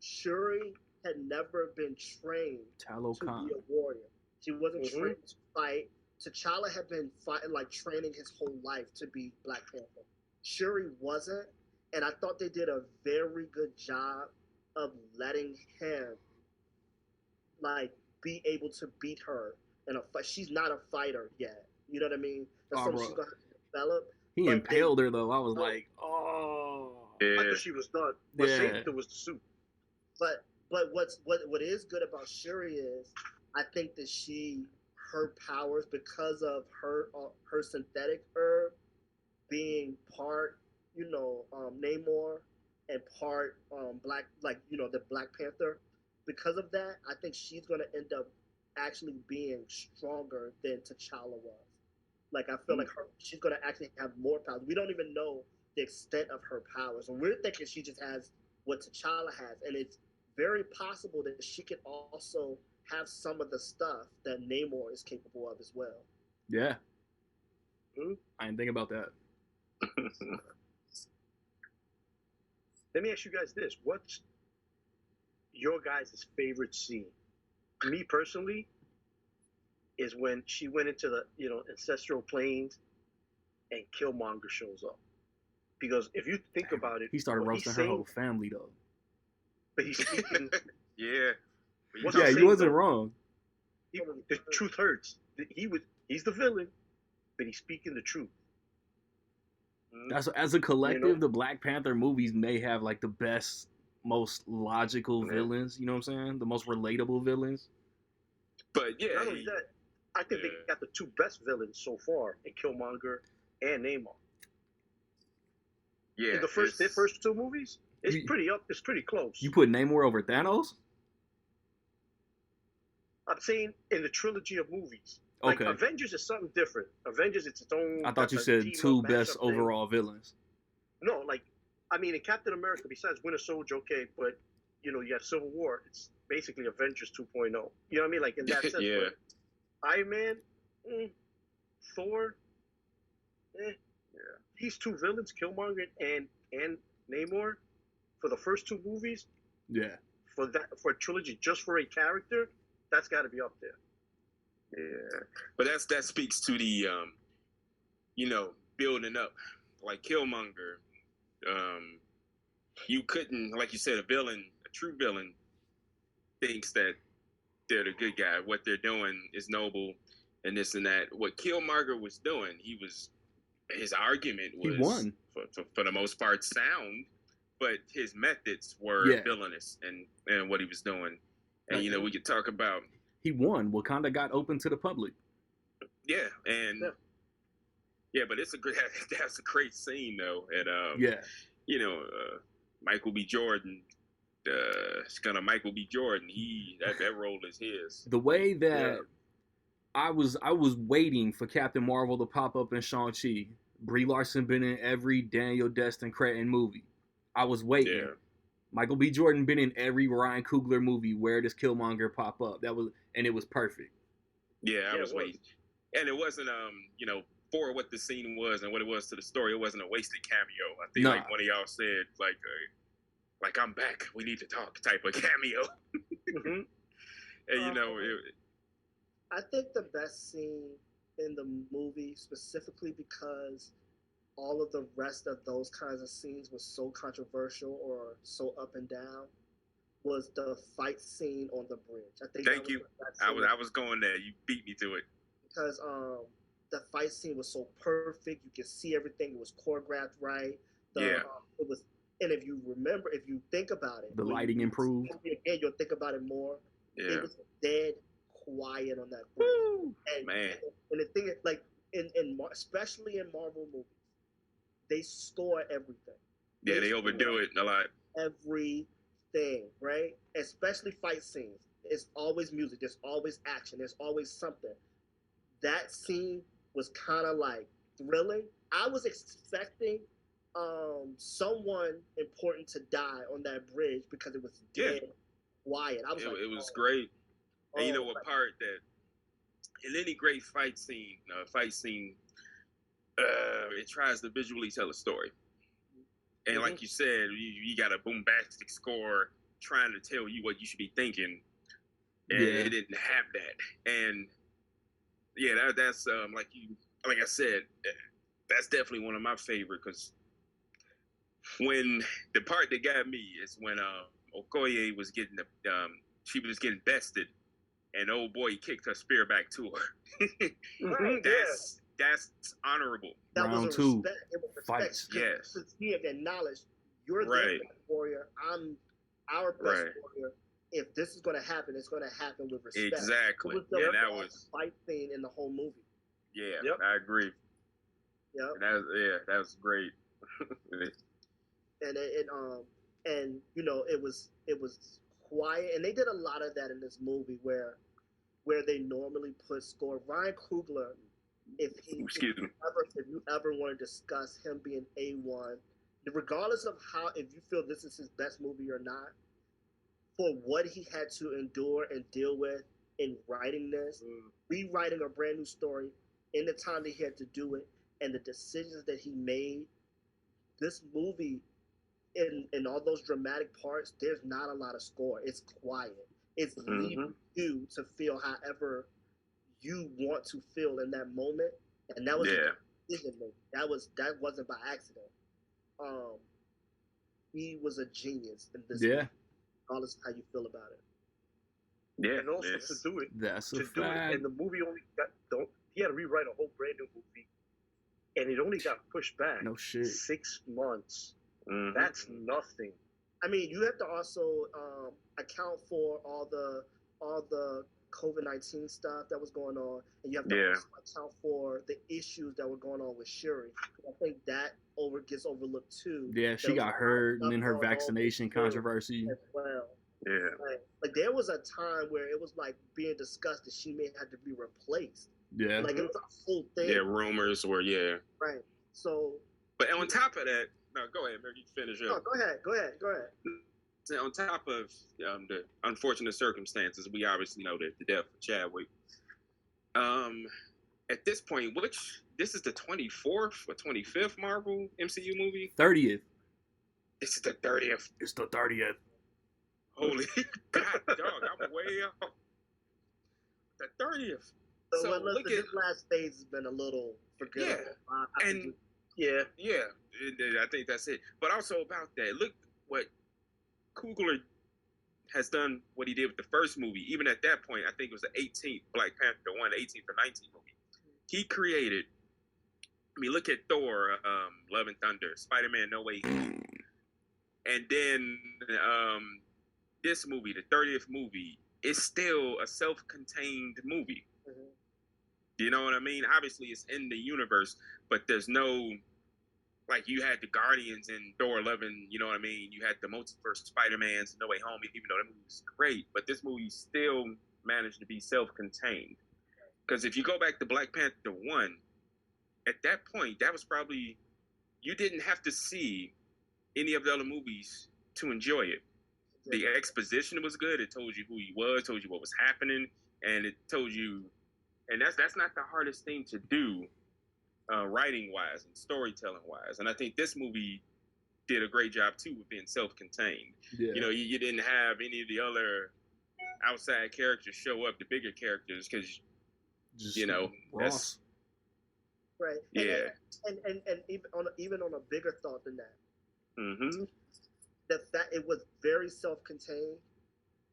Shuri had never been trained to be a warrior. She wasn't trained to fight. T'Challa had been fighting, like training his whole life to be Black Panther. Shuri wasn't, and I thought they did a very good job of letting him like be able to beat her in a fight. She's not a fighter yet. You know what I mean? That's something she's gonna have to develop. He impaled her though. I was like, oh. Yeah. I thought she was done. What saved her was the suit. But what is good about Shuri is I think that her powers, because of her synthetic herb being part Namor and part Black, like the Black Panther. Because of that, I think she's gonna end up actually being stronger than T'Challa was. Like I feel like she's gonna actually have more powers. We don't even know the extent of her powers, and we're thinking she just has what T'Challa has, and it's very possible that she could also have some of the stuff that Namor is capable of as well. Yeah. I didn't think about that. Let me ask you guys this. What's your guys' favorite scene me personally, is when she went into the ancestral plains and Killmonger shows up. Because if you think about it, He started what roasting he's her saying, whole family though. but he's speaking. Yeah. What's Yeah, he you saying, wasn't though? wrong. The truth hurts. He's the villain, but he's speaking the truth. That's as a collective, the Black Panther movies may have like the best, most logical villains. You know what I'm saying? The most relatable villains. But yeah, not only that, I think they got the two best villains so far in Killmonger and Namor. Yeah, in their first two movies, it's pretty close. You put Namor over Thanos? I'm saying in the trilogy of movies. Like Okay. Avengers is something different. Avengers, it's its own. I thought you said two best overall villains. No, in Captain America, besides Winter Soldier, okay, but you have Civil War. It's basically Avengers 2.0. You know what I mean? Like in that sense. Yeah. But Iron Man, Thor, these two villains, Killmonger and Namor, for the first two movies. Yeah. For a trilogy, just for a character, that's got to be up there. Yeah, but that speaks to the building up, like Killmonger. You couldn't, like you said, a true villain thinks that they're the good guy. What they're doing is noble, and this and that. What Killmonger was doing, his argument was he won for the most part sound, but his methods were villainous and what he was doing. And we could talk about. He won. Wakanda got open to the public. Yeah, and but that's a great scene though. And Michael B. Jordan, Michael B. Jordan. That role is his. The way that I was waiting for Captain Marvel to pop up in Shang-Chi. Brie Larson been in every Daniel Destin Cretton movie. I was waiting. Yeah. Michael B. Jordan been in every Ryan Coogler movie. Where does Killmonger pop up? And it was perfect. Yeah, I was waiting. And it wasn't, for what the scene was and what it was to the story, it wasn't a wasted cameo. I think like one of y'all said, like I'm back, we need to talk type of cameo. Mm-hmm. And I think the best scene in the movie, specifically because all of the rest of those kinds of scenes was so controversial or so up and down, was the fight scene on the bridge. I think. Thank you. I was going there. You beat me to it. Because the fight scene was so perfect. You could see everything. It was choreographed right. It was, and if you think about it, the lighting improved. Again, you'll think about it more. Yeah. It was dead quiet on that bridge. Woo! And, Man. And the thing is, like especially in Marvel movies, they score everything. Yeah, they overdo it a lot. Everything, right? Especially fight scenes. It's always music. There's always action. There's always something. That scene was kind of like thrilling. I was expecting someone important to die on that bridge because it was dead quiet. I was it was great. And you know what part that in any great fight scene, it tries to visually tell a story. And like you said, you got a bombastic score trying to tell you what you should be thinking. And it didn't have that. And that's like I said, that's definitely one of my favorite, because when the part that got me is when Okoye was getting she was getting bested, and old boy kicked her spear back to her. That's honorable. That Round was two. Respect. It was respect. Yes. Since he had acknowledged, you're the best warrior. I'm our best warrior. If this is going to happen, it's going to happen with respect. Exactly. That was the fight scene in the whole movie. Yeah, I agree. Yep. That was great. And it was quiet, and they did a lot of that in this movie where they normally put score. Ryan Coogler, if you ever want to discuss him being A1, regardless of if you feel this is his best movie or not, for what he had to endure and deal with in writing this, rewriting a brand new story in the time that he had to do it, and the decisions that he made, this movie, in all those dramatic parts, there's not a lot of score. It's quiet. It's leaving you to feel however you want to feel in that moment, and that was a decision making. That wasn't by accident. He was a genius in this movie, regardless of how you feel about it. Yeah, and also to do it. That's a fact. Do it, and the movie only he had to rewrite a whole brand new movie, and it only got pushed back. No shit. 6 months. That's nothing. I mean, you have to also account for all the COVID-19 stuff that was going on, and you have to also account for the issues that were going on with Shuri. I think that gets overlooked too. Yeah, she got hurt, and then her vaccination controversy as well. Yeah, like there was a time where it was like being discussed that she may have to be replaced. Yeah, like it was a whole thing. Yeah, rumors were right. So, but on top of that, no, go ahead, Mary, you finish up. No, go ahead. So on top of the unfortunate circumstances, we obviously know that the death of Chadwick. At this point, this is the 24th or 25th Marvel MCU movie? 30th. This is the 30th. It's the 30th. Holy God, dog! I'm way off. The 30th. So look, this last phase has been a little forgettable. I think that's it. But also about that, look what Coogler has done. What he did with the first movie. Even at that point, I think it was the 18th Black Panther, the 18th or 19th movie. He created. I mean, look at Thor, Love and Thunder, Spider-Man: No Way Home, and then this movie, the 30th movie, is still a self-contained movie. You know what I mean? Obviously, it's in the universe, but there's no, like, you had the Guardians in Thor 11, you know what I mean? You had the multiverse Spider-Mans, No Way Home, even though that movie was great, but this movie still managed to be self-contained. Because if you go back to Black Panther 1, at that point, that was probably, you didn't have to see any of the other movies to enjoy it. The exposition was good. It told you who he was, told you what was happening, and it told you, and that's not the hardest thing to do, writing-wise and storytelling-wise. And I think this movie did a great job, too, with being self-contained. Yeah. You know, you didn't have any of the other outside characters show up, the bigger characters, because, you know, Ross. Right. Yeah. And even on a bigger thought than that. Mm-hmm. The fact it was very self-contained,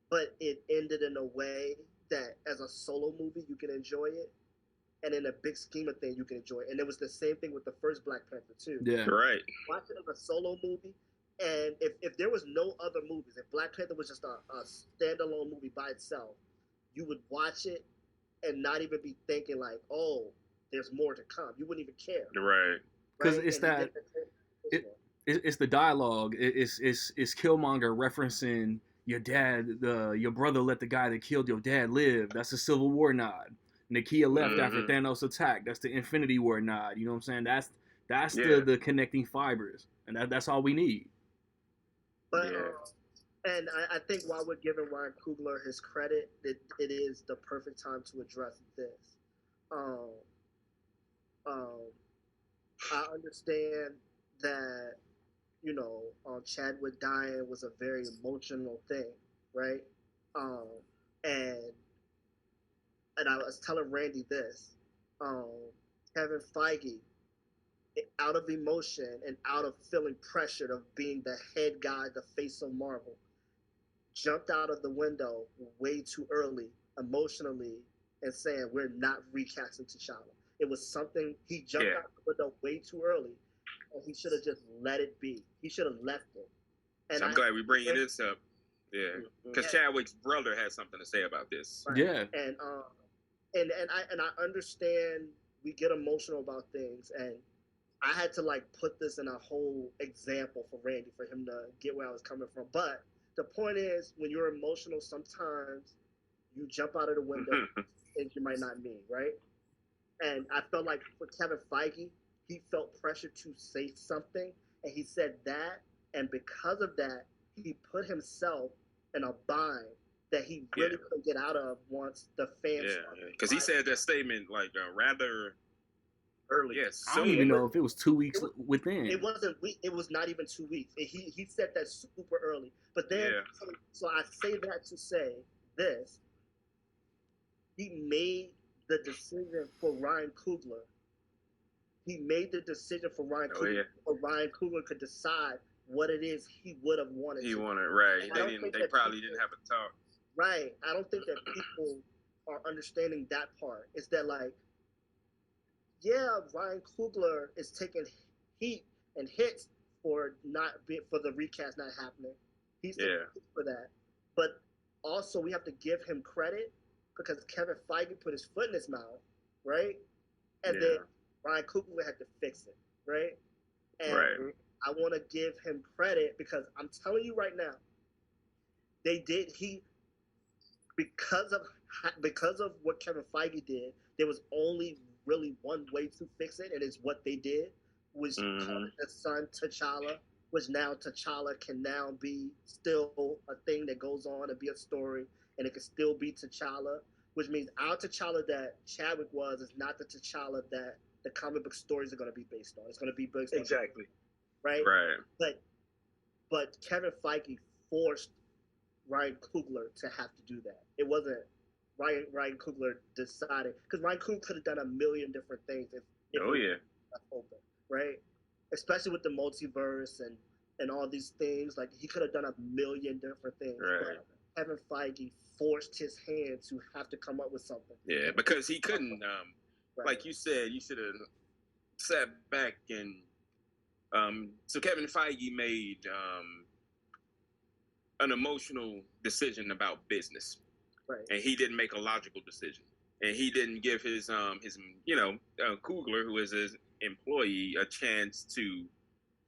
but it ended in a way that as a solo movie you can enjoy it, and in a big scheme of things you can enjoy it. And it was the same thing with the first Black Panther too. Yeah, right. Watch it as a solo movie, and if there was no other movies, if Black Panther was just a standalone movie by itself, you would watch it and not even be thinking like, oh, there's more to come. You wouldn't even care. Right. Because it's that. It's the dialogue. It's Killmonger referencing your dad. Your brother let the guy that killed your dad live. That's a Civil War nod. Nakia left after Thanos attacked. That's the Infinity War nod. You know what I'm saying? That's the connecting fibers, and that's all we need. But and I think while we're giving Ryan Coogler his credit, it is the perfect time to address this. I understand that, you know, Chadwick dying was a very emotional thing, right? And I was telling Randy this, Kevin Feige, out of emotion and out of feeling pressured of being the head guy, the face of Marvel, jumped out of the window way too early emotionally and saying, we're not recasting T'Challa. It was something, he jumped out the window way too early, and he should have just let it be. He should have left it. And so I'm glad we're bringing this up. Yeah, because Chadwick's brother had something to say about this. Right. Yeah, and I understand we get emotional about things, and I had to like put this in a whole example for Randy for him to get where I was coming from. But the point is, when you're emotional, sometimes you jump out of the window things you might not mean, right? And I felt like for Kevin Feige, he felt pressure to say something, and he said that, and because of that, he put himself in a bind that he really couldn't get out of once the fans. Yeah, because he said that statement like rather early. Yes, I don't even know if it was 2 weeks within. It wasn't. It was not even 2 weeks. He said that super early. But then, so I say that to say this. He made the decision for Ryan Coogler. He made the decision for Ryan Coogler, so Ryan Coogler could decide what it is he would have wanted. He wanted, right? They probably didn't have a talk. Right. I don't think that people are understanding that part. It's that like, yeah, Ryan Coogler is taking heat and hits for the recast not happening. He's taking hits for that. But also we have to give him credit because Kevin Feige put his foot in his mouth, right? And then Ryan Coogler had to fix it, right? And I want to give him credit because I'm telling you right now, because of what Kevin Feige did, there was only really one way to fix it, and it's what they did, was call it the son T'Challa, which now T'Challa can now be still a thing that goes on and be a story, and it can still be T'Challa, which means our T'Challa that Chadwick was is not the T'Challa that the comic book stories are going to be based on. It's going to be based on right. But Kevin Feige forced Ryan Coogler to have to do that. It wasn't Ryan Coogler decided, because Ryan Coogler could have done a million different things if open, right? Especially with the multiverse and all these things, like he could have done a million different things. Right. But Kevin Feige forced his hand to have to come up with something. Yeah, because he couldn't. Like you said, you should have sat back and. So Kevin Feige made an emotional decision about business, and he didn't make a logical decision, and he didn't give his Coogler, who is his employee, a chance to,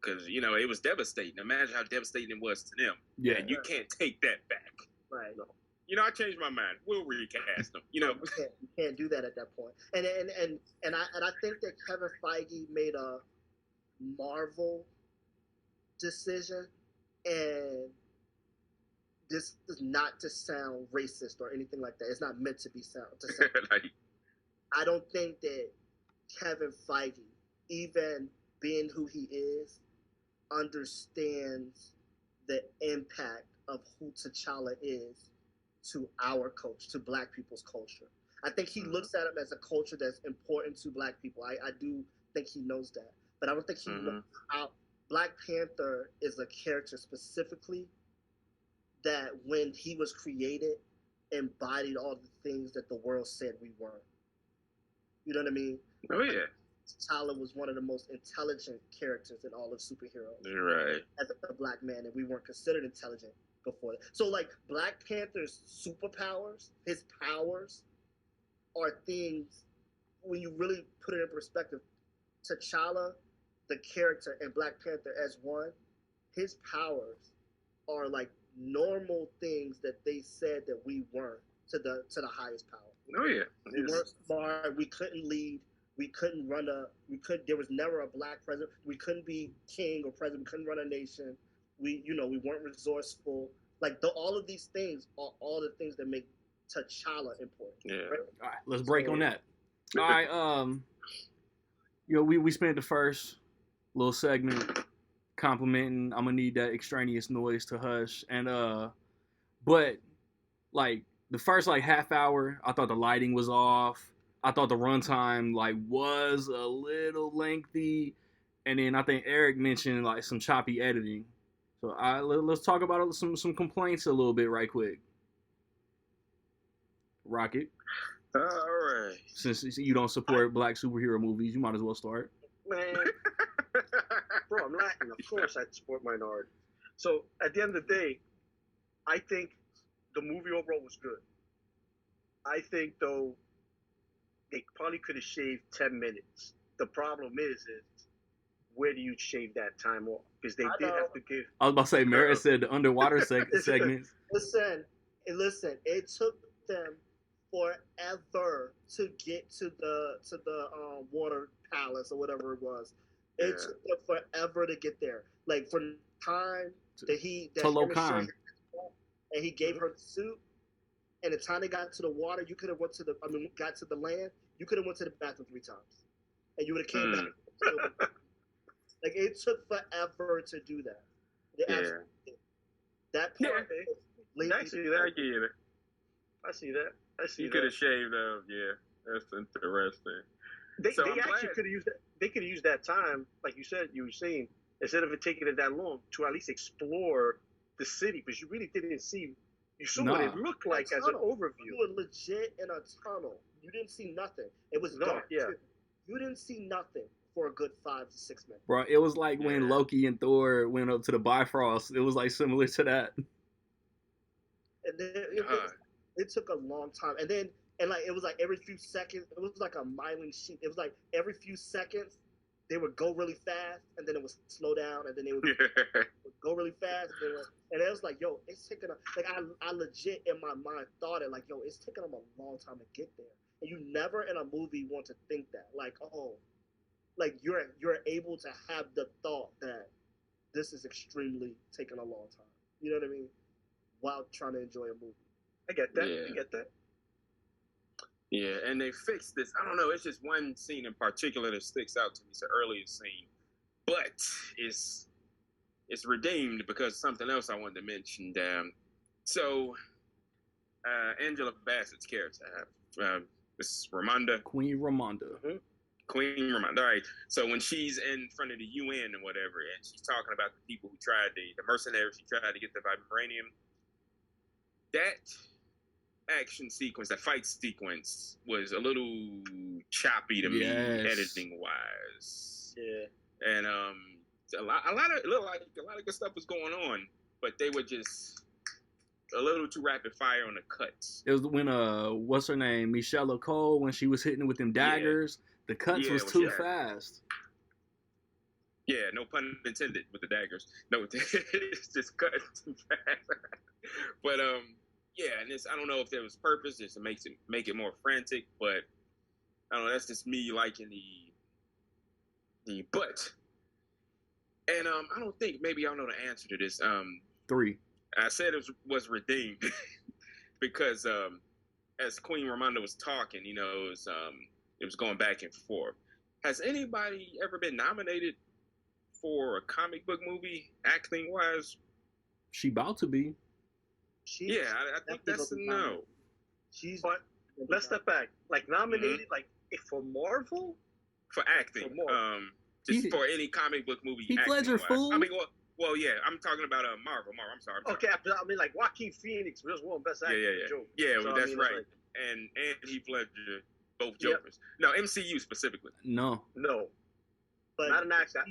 because it was devastating. Imagine how devastating it was to them. Yeah, and you can't take that back. Right. No. I changed my mind. We'll recast them. You can't do that at that point. And I think that Kevin Feige made a Marvel decision, and this is not to sound racist or anything like that. It's not meant to be sound. I don't think that Kevin Feige, even being who he is, understands the impact of who T'Challa is to our culture, to Black people's culture. I think he looks at him as a culture that's important to Black people. I do think he knows that. But I don't think he knows how Black Panther is a character specifically that when he was created embodied all the things that the world said we weren't. You know what I mean? Oh, yeah. T'Challa was one of the most intelligent characters in all of superheroes. You're right. As a Black man, and we weren't considered intelligent before that. So, like, Black Panther's superpowers, his powers, are things, when you really put it in perspective, T'Challa, the character, and Black Panther as one, his powers are like normal things that they said that we weren't to the highest power. Oh yeah. We weren't smart, we couldn't lead, we couldn't run there was never a Black president, we couldn't be king or president, we couldn't run a nation, we weren't resourceful. Like all of these things are all the things that make T'Challa important. Yeah. Right? All right, let's break on that. All right, we spent the first little segment complimenting. I'm gonna need that extraneous noise to hush. And but like the first half hour, I thought the lighting was off. I thought the runtime was a little lengthy, and then I think Eric mentioned some choppy editing. So let's talk about some complaints a little bit right quick. Rocket. All right. Since you don't support Black superhero movies, you might as well start. Man, bro, I'm Latin. Of course I support minority. So at the end of the day, I think the movie overall was good. I think, though, they probably could have shaved 10 minutes. The problem is where do you shave that time off? Because they did have to give... I was about to say, Mara said the underwater segments. Listen, it took them forever to get to the water palace or whatever it was. It took them forever to get there. Like, from the time that Talokan. And he gave her the suit, and the time they got to the water, you could have got to the land, you could have went to the bathroom 3 times. And you would have came back. Like, it took forever to do that. That part. Actually, I get it. I see that. You could have shaved up. Yeah, that's interesting. They actually could have used that. They could have used that time, like you said, you were saying, instead of it taking it that long, to at least explore the city, because you really didn't see. You saw what it looked like as an overview. You were legit in a tunnel. You didn't see nothing. It was dark. Yeah. You didn't see nothing for a good 5 to 6 minutes. Bro, it was like when Loki and Thor went up to the Bifrost. It was like similar to that. And then it took a long time. And then, like, it was like every few seconds, it was like a miling sheet. It was like every few seconds, they would go really fast, and then it would slow down, and then they would go really fast. And it was like, yo, it's taking like, I legit in my mind thought it, like, yo, it's taking them a long time to get there. And you never in a movie want to think that. Like, oh, like, you're able to have the thought that this is extremely taking a long time. You know what I mean? While trying to enjoy a movie. I get that. I get that. Yeah, and they fixed this. I don't know. It's just one scene in particular that sticks out to me. It's the earliest scene, but it's redeemed because of something else I wanted to mention. So Angela Bassett's character, this Ramonda, Queen Ramonda. Mm-hmm. Queen Ramonda. All right. So when she's in front of the UN and whatever, and she's talking about the people who tried the mercenaries who tried to get the vibranium, that action sequence, that fight sequence, was a little choppy to me, editing wise. Yeah. And a lot of it looked like a lot of good stuff was going on, but they were just a little too rapid fire on the cuts. It was when what's her name, Michelle Cole, when she was hitting it with them daggers. The cuts was too fast. Yeah, no pun intended with the daggers. No, it's just cut too fast. But yeah, and I don't know if there was purpose just to make it more frantic, but I don't know. That's just me liking the but. And I don't think maybe y'all know the answer to this. 3. I said it was redeemed because as Queen Ramonda was talking, you know, it was going back and forth. Has anybody ever been nominated for a comic book movie, acting wise? She about to be. I think that's a no. But let's step back. Like nominated, like for Marvel, for acting. Just for any comic book movie. Heath Ledger, fool. I mean, well, yeah. I'm talking about Marvel. I'm sorry. Okay, I mean, like Joaquin Phoenix was one best actor. Yeah, well, that's right. Like, and Heath Ledger, both Jokers. No, MCU specifically. No. But not an actor.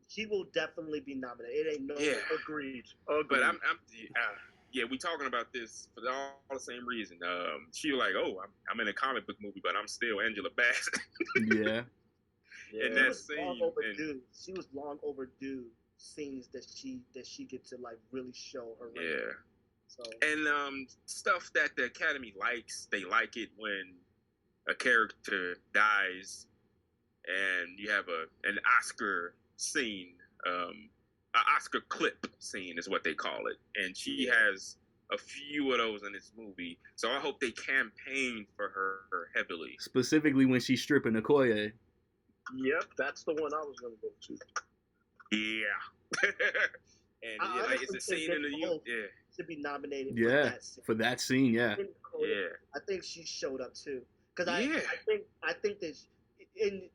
She will definitely be nominated. It ain't no. Yeah. Agreed. But we talking about this for all the same reason. She was like, oh, I'm in a comic book movie, but I'm still Angela Bassett. Yeah. In that scene, she was long overdue scenes that she get to like really show her. Yeah. So. And stuff that the Academy likes, they like it when a character dies, and you have an Oscar scene, an Oscar clip scene is what they call it, and she has a few of those in this movie. So I hope they campaign for her heavily. Specifically when she's stripping Okoye. Yep, that's the one I was going to go to. Yeah. And like, it's a scene in the should be nominated for that scene. Yeah. I think she showed up too. Because I think that in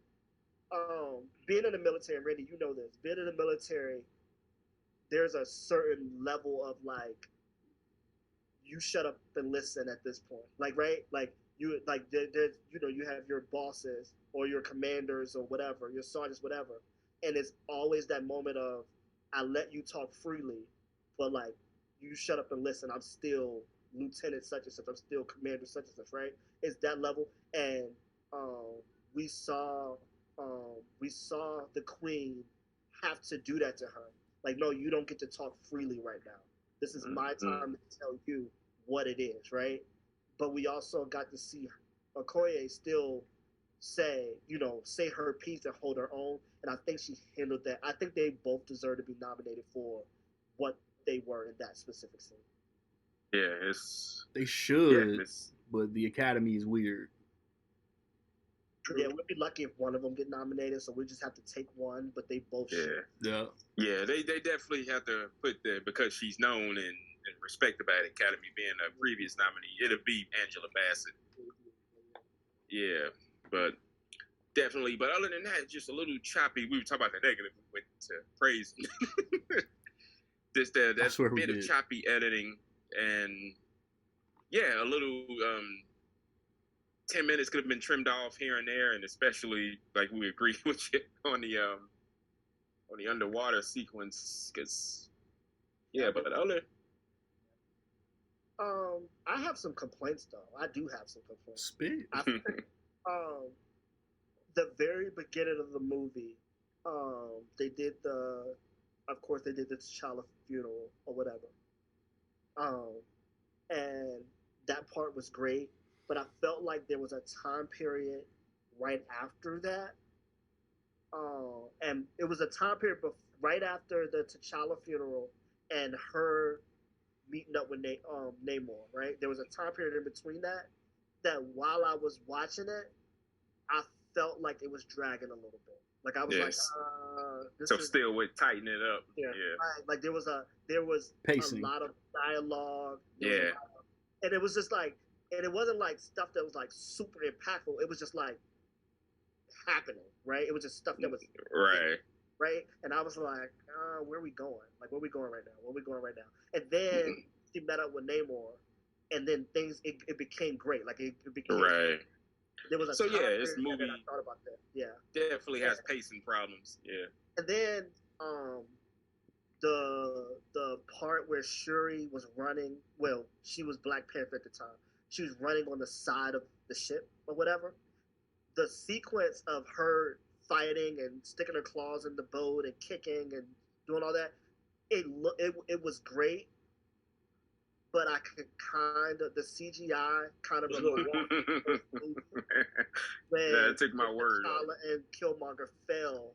being in the military, Randy, you know this. Being in the military, there's a certain level of like, you shut up and listen at this point. Like, right? Like you you have your bosses or your commanders or whatever, your sergeants, whatever, and it's always that moment of, I let you talk freely, but like, you shut up and listen. I'm still Lieutenant such and such. I'm still Commander such and such. Right? It's that level, and we saw the Queen have to do that to her. Like, no, you don't get to talk freely right now. This is my time to tell you what it is, right? But we also got to see Okoye still say her piece and hold her own, and I think she handled that. I think they both deserve to be nominated for what they were in that specific scene. Yeah, they should, but the Academy is weird. Yeah, we'd be lucky if one of them get nominated, so we just have to take one, but they both should. Yeah, they definitely have to put because she's known and and respected by the Academy, being a previous nominee. It'll be Angela Bassett. Yeah, but definitely. But other than that, just a little choppy. We were talking about the negative. We went to praise. That bit of choppy editing, and yeah, a little 10 minutes could have been trimmed off here and there, and especially like we agree with you on the underwater sequence, because but other. I have some complaints though. I do have some complaints. Spit. I think, the very beginning of the movie, they did the T'Challa funeral or whatever. And that part was great, but I felt like there was a time period right after that. And it was a time period right after the T'Challa funeral and her meeting up with Namor, right? There was a time period in between that while I was watching it, I felt like it was dragging a little bit. Like I was still would tighten it up. Yeah. Right. Like there was pacing. A lot of dialogue. And it was just like, and it wasn't like stuff that was like super impactful. It was just like happening, right? It was just stuff that was right. And I was like, where are we going? Like, where are we going right now? Where are we going right now? And then she met up with Namor, and then things it became great. Like it became right. There was a this movie. I thought about that. Yeah, definitely has pacing problems. Yeah. And then the part where Shuri was running. Well, she was Black Panther at the time. She was running on the side of the ship or whatever. The sequence of her fighting and sticking her claws in the boat and kicking and doing all that, it was great. But I could the CGI kind of it took my word. And Killmonger fell,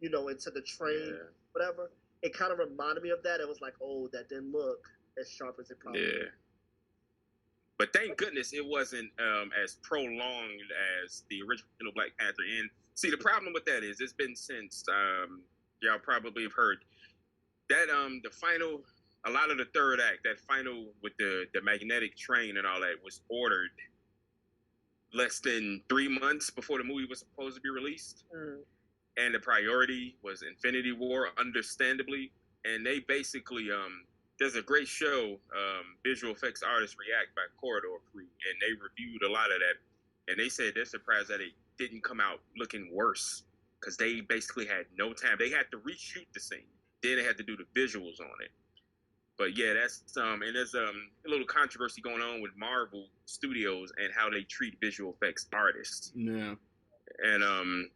into the train, whatever. It kind of reminded me of that. It was like, oh, that didn't look as sharp as it probably did. But thank goodness it wasn't as prolonged as the original Black Panther. And see, the problem with that is it's been since y'all probably have heard that the final. A lot of the third act, that final with the magnetic train and all that, was ordered less than 3 months before the movie was supposed to be released. And the priority was Infinity War, understandably. And they basically, there's a great show, Visual Effects Artists React by Corridor Crew, and they reviewed a lot of that. And they said they're surprised that it didn't come out looking worse, because they basically had no time. They had to reshoot the scene. Then they had to do the visuals on it. But yeah, that's and there's a little controversy going on with Marvel Studios and how they treat visual effects artists. Yeah. And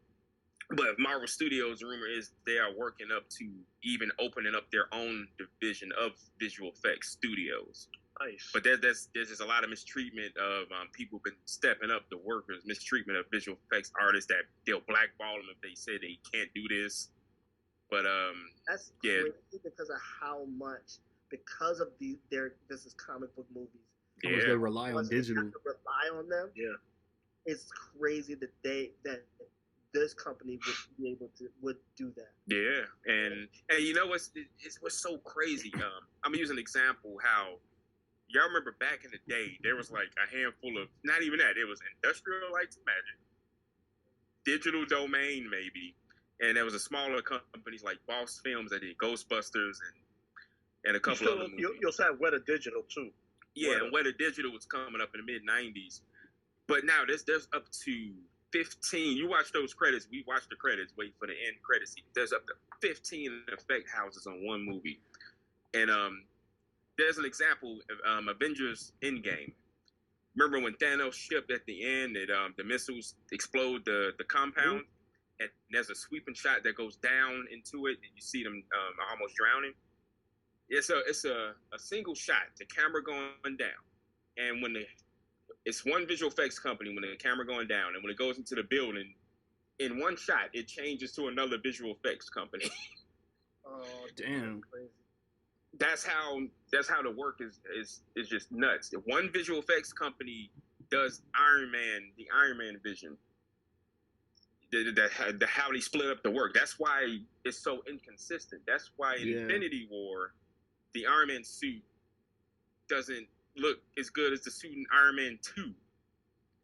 but Marvel Studios, the rumor is they are working up to even opening up their own division of visual effects studios. Nice. But there's just a lot of mistreatment of people been stepping up, the workers, mistreatment of visual effects artists that they'll blackball them if they say they can't do this. But that's crazy because of how much. Because of this is comic book movies. They rely on digital. Have to rely on them. Yeah, it's crazy that this company would do that. Yeah, and you know what's so crazy? I'm gonna use an example. How y'all remember back in the day, there was like a handful of not even that. It was Industrial Light and Magic, Digital Domain maybe, and there was a smaller companies like Boss Films that did Ghostbusters and a couple other movies. You also have Weta Digital too. Yeah, and Weta Digital was coming up in the mid-90s. But now there's up to 15. You watch those credits. We watch the credits, wait for the end credits. There's up to 15 effect houses on one movie. And there's an example of Avengers Endgame. Remember when Thanos shipped at the end, the missiles explode the compound? Mm-hmm. And there's a sweeping shot that goes down into it, and you see them almost drowning. It's a single shot, the camera going down, and it's one visual effects company when the camera going down, and when it goes into the building, in one shot it changes to another visual effects company. Oh damn! That's how the work is just nuts. One visual effects company does the Iron Man vision. How they split up the work. That's why it's so inconsistent. That's why in Infinity War, the Iron Man suit doesn't look as good as the suit in Iron Man 2.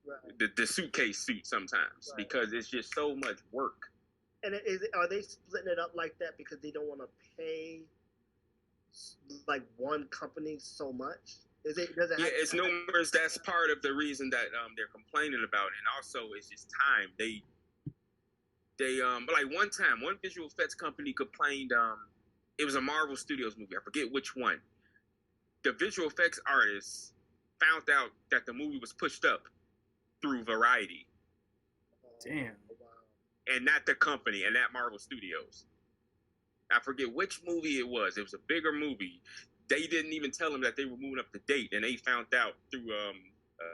Right. The suitcase suit sometimes, because it's just so much work. And are they splitting it up like that because they don't want to pay like one company so much? Does it it's numerous. That's part of the reason that they're complaining about it. And also it's just time. They like one time, one visual effects company complained, it was a Marvel Studios movie, I forget which one. The visual effects artists found out that the movie was pushed up through Variety. Damn. And not the company, and not Marvel Studios. I forget which movie it was. It was a bigger movie. They didn't even tell them that they were moving up the date, and they found out through a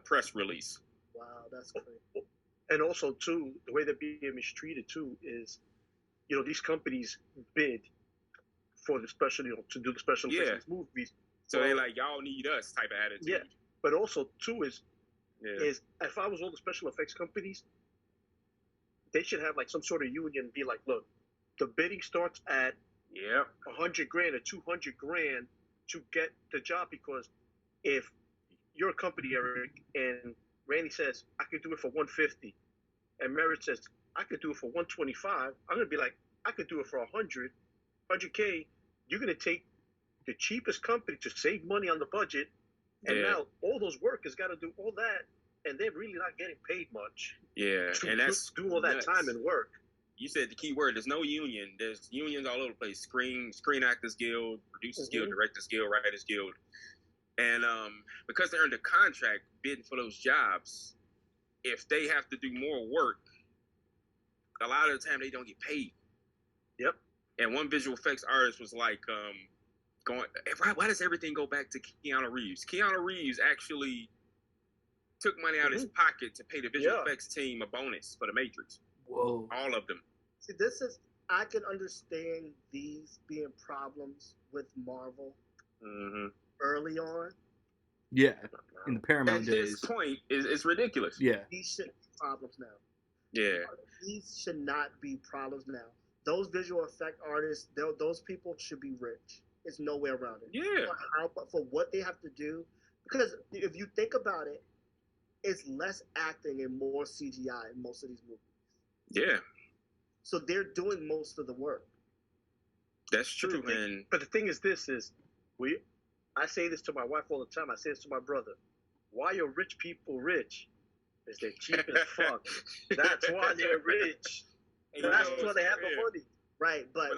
press release. Wow, that's crazy. And also, too, the way they're being mistreated, too, is, these companies bid for the special, to do the special effects movies. So they're like, y'all need us type of attitude. Yeah, but also, too, is if I was all the special effects companies, they should have like some sort of union. Be like, look, the bidding starts at $100,000 or $200,000 to get the job, because if you're a company, Eric, and Randy says I could do it for $150, and Merritt says I could do it for $125, I'm gonna be like, I could do it for $100K. You're gonna take the cheapest company to save money on the budget, and now all those workers got to do all that, and they're really not getting paid much. Yeah, and that's do all that time and work. You said the key word. There's no union. There's unions all over the place. Screen Actors Guild, Producers Guild, Directors Guild, Writers Guild, and because they're under contract bidding for those jobs, if they have to do more work, a lot of the time they don't get paid. Yep. And one visual effects artist was like, why does everything go back to Keanu Reeves? Keanu Reeves actually took money out of his pocket to pay the visual effects team a bonus for The Matrix. Whoa. All of them. See, I can understand these being problems with Marvel early on. Yeah, in the Paramount At days. this point, it's ridiculous. Yeah. These shouldn't be problems now. Yeah. These should not be problems now. Those visual effect artists, those people should be rich. There's no way around it. Yeah. For what they have to do, because if you think about it, it's less acting and more CGI in most of these movies. Yeah. So they're doing most of the work. That's true, But the thing is, I say this to my wife all the time. I say this to my brother. Why are rich people rich? Is they're cheap as fuck. That's why they're rich. That's why they have the money. Right, but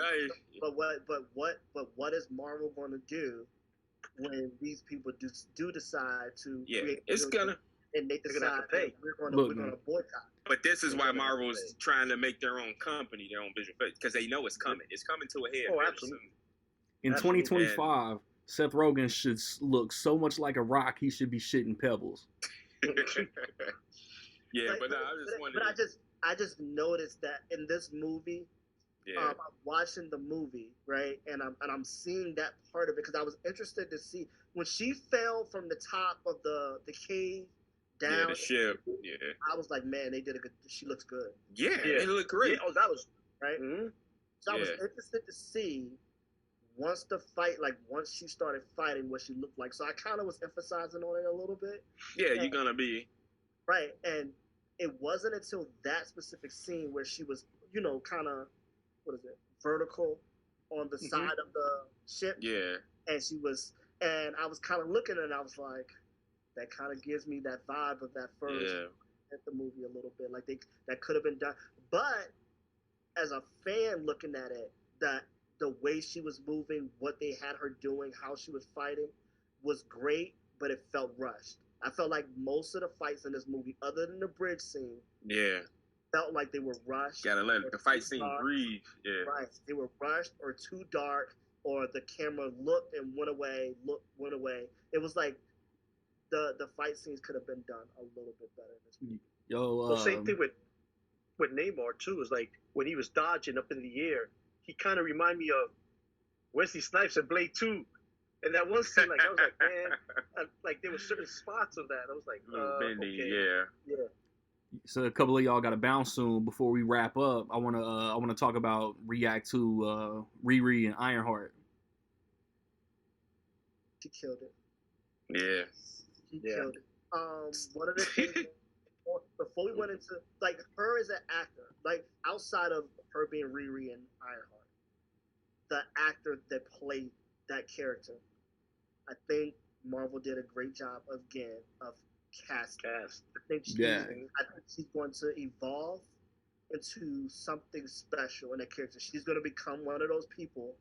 what is Marvel going to do when these people do decide to create? It's gonna. And they decide have to pay. We're gonna boycott. But this is why Marvel's trying to make their own company, their own visual effects, because they know it's coming. It's coming to a head. Oh, absolutely. In 2025, Seth Rogen should look so much like a rock. He should be shitting pebbles. Yeah, but I just wondering. But I just noticed that in this movie. I'm watching the movie, right, and I'm seeing that part of it because I was interested to see when she fell from the top of the cave down. Yeah, the ship. Yeah. I was like, man, they did a good. She looks good. Yeah, it looked great. Yeah, that was right. Mm-hmm. So I was interested to see once she started fighting, what she looked like. So I kind of was emphasizing on it a little bit. Yeah, you're gonna be right, and it wasn't until that specific scene where she was, kind of. What is it? Vertical on the side of the ship. Yeah. And I was kind of looking at it and I was like, that kind of gives me that vibe of that first at the movie a little bit. Like that could have been done. But as a fan looking at it, that the way she was moving, what they had her doing, how she was fighting was great, but it felt rushed. I felt like most of the fights in this movie, other than the bridge scene, felt like they were rushed. Gotta let the fight scene breathe. Yeah. Right. They were rushed or too dark, or the camera looked and went away. It was like the fight scenes could have been done a little bit better in this movie. Well, same thing with Namor too. Is like when he was dodging up in the air, he kind of reminded me of Wesley Snipes in Blade 2. And that one scene, like I was like, man, like there were certain spots of that. I was like, bendy, okay. Yeah. So a couple of y'all got to bounce soon. Before we wrap up, I wanna talk about react to Riri and Ironheart. She killed it. Yeah. She killed it. One of the things before we went into like her as an actor, like outside of her being Riri and Ironheart, the actor that played that character, I think Marvel did a great job again of casting. I think she's going to evolve into something special in that character. She's going to become one of those people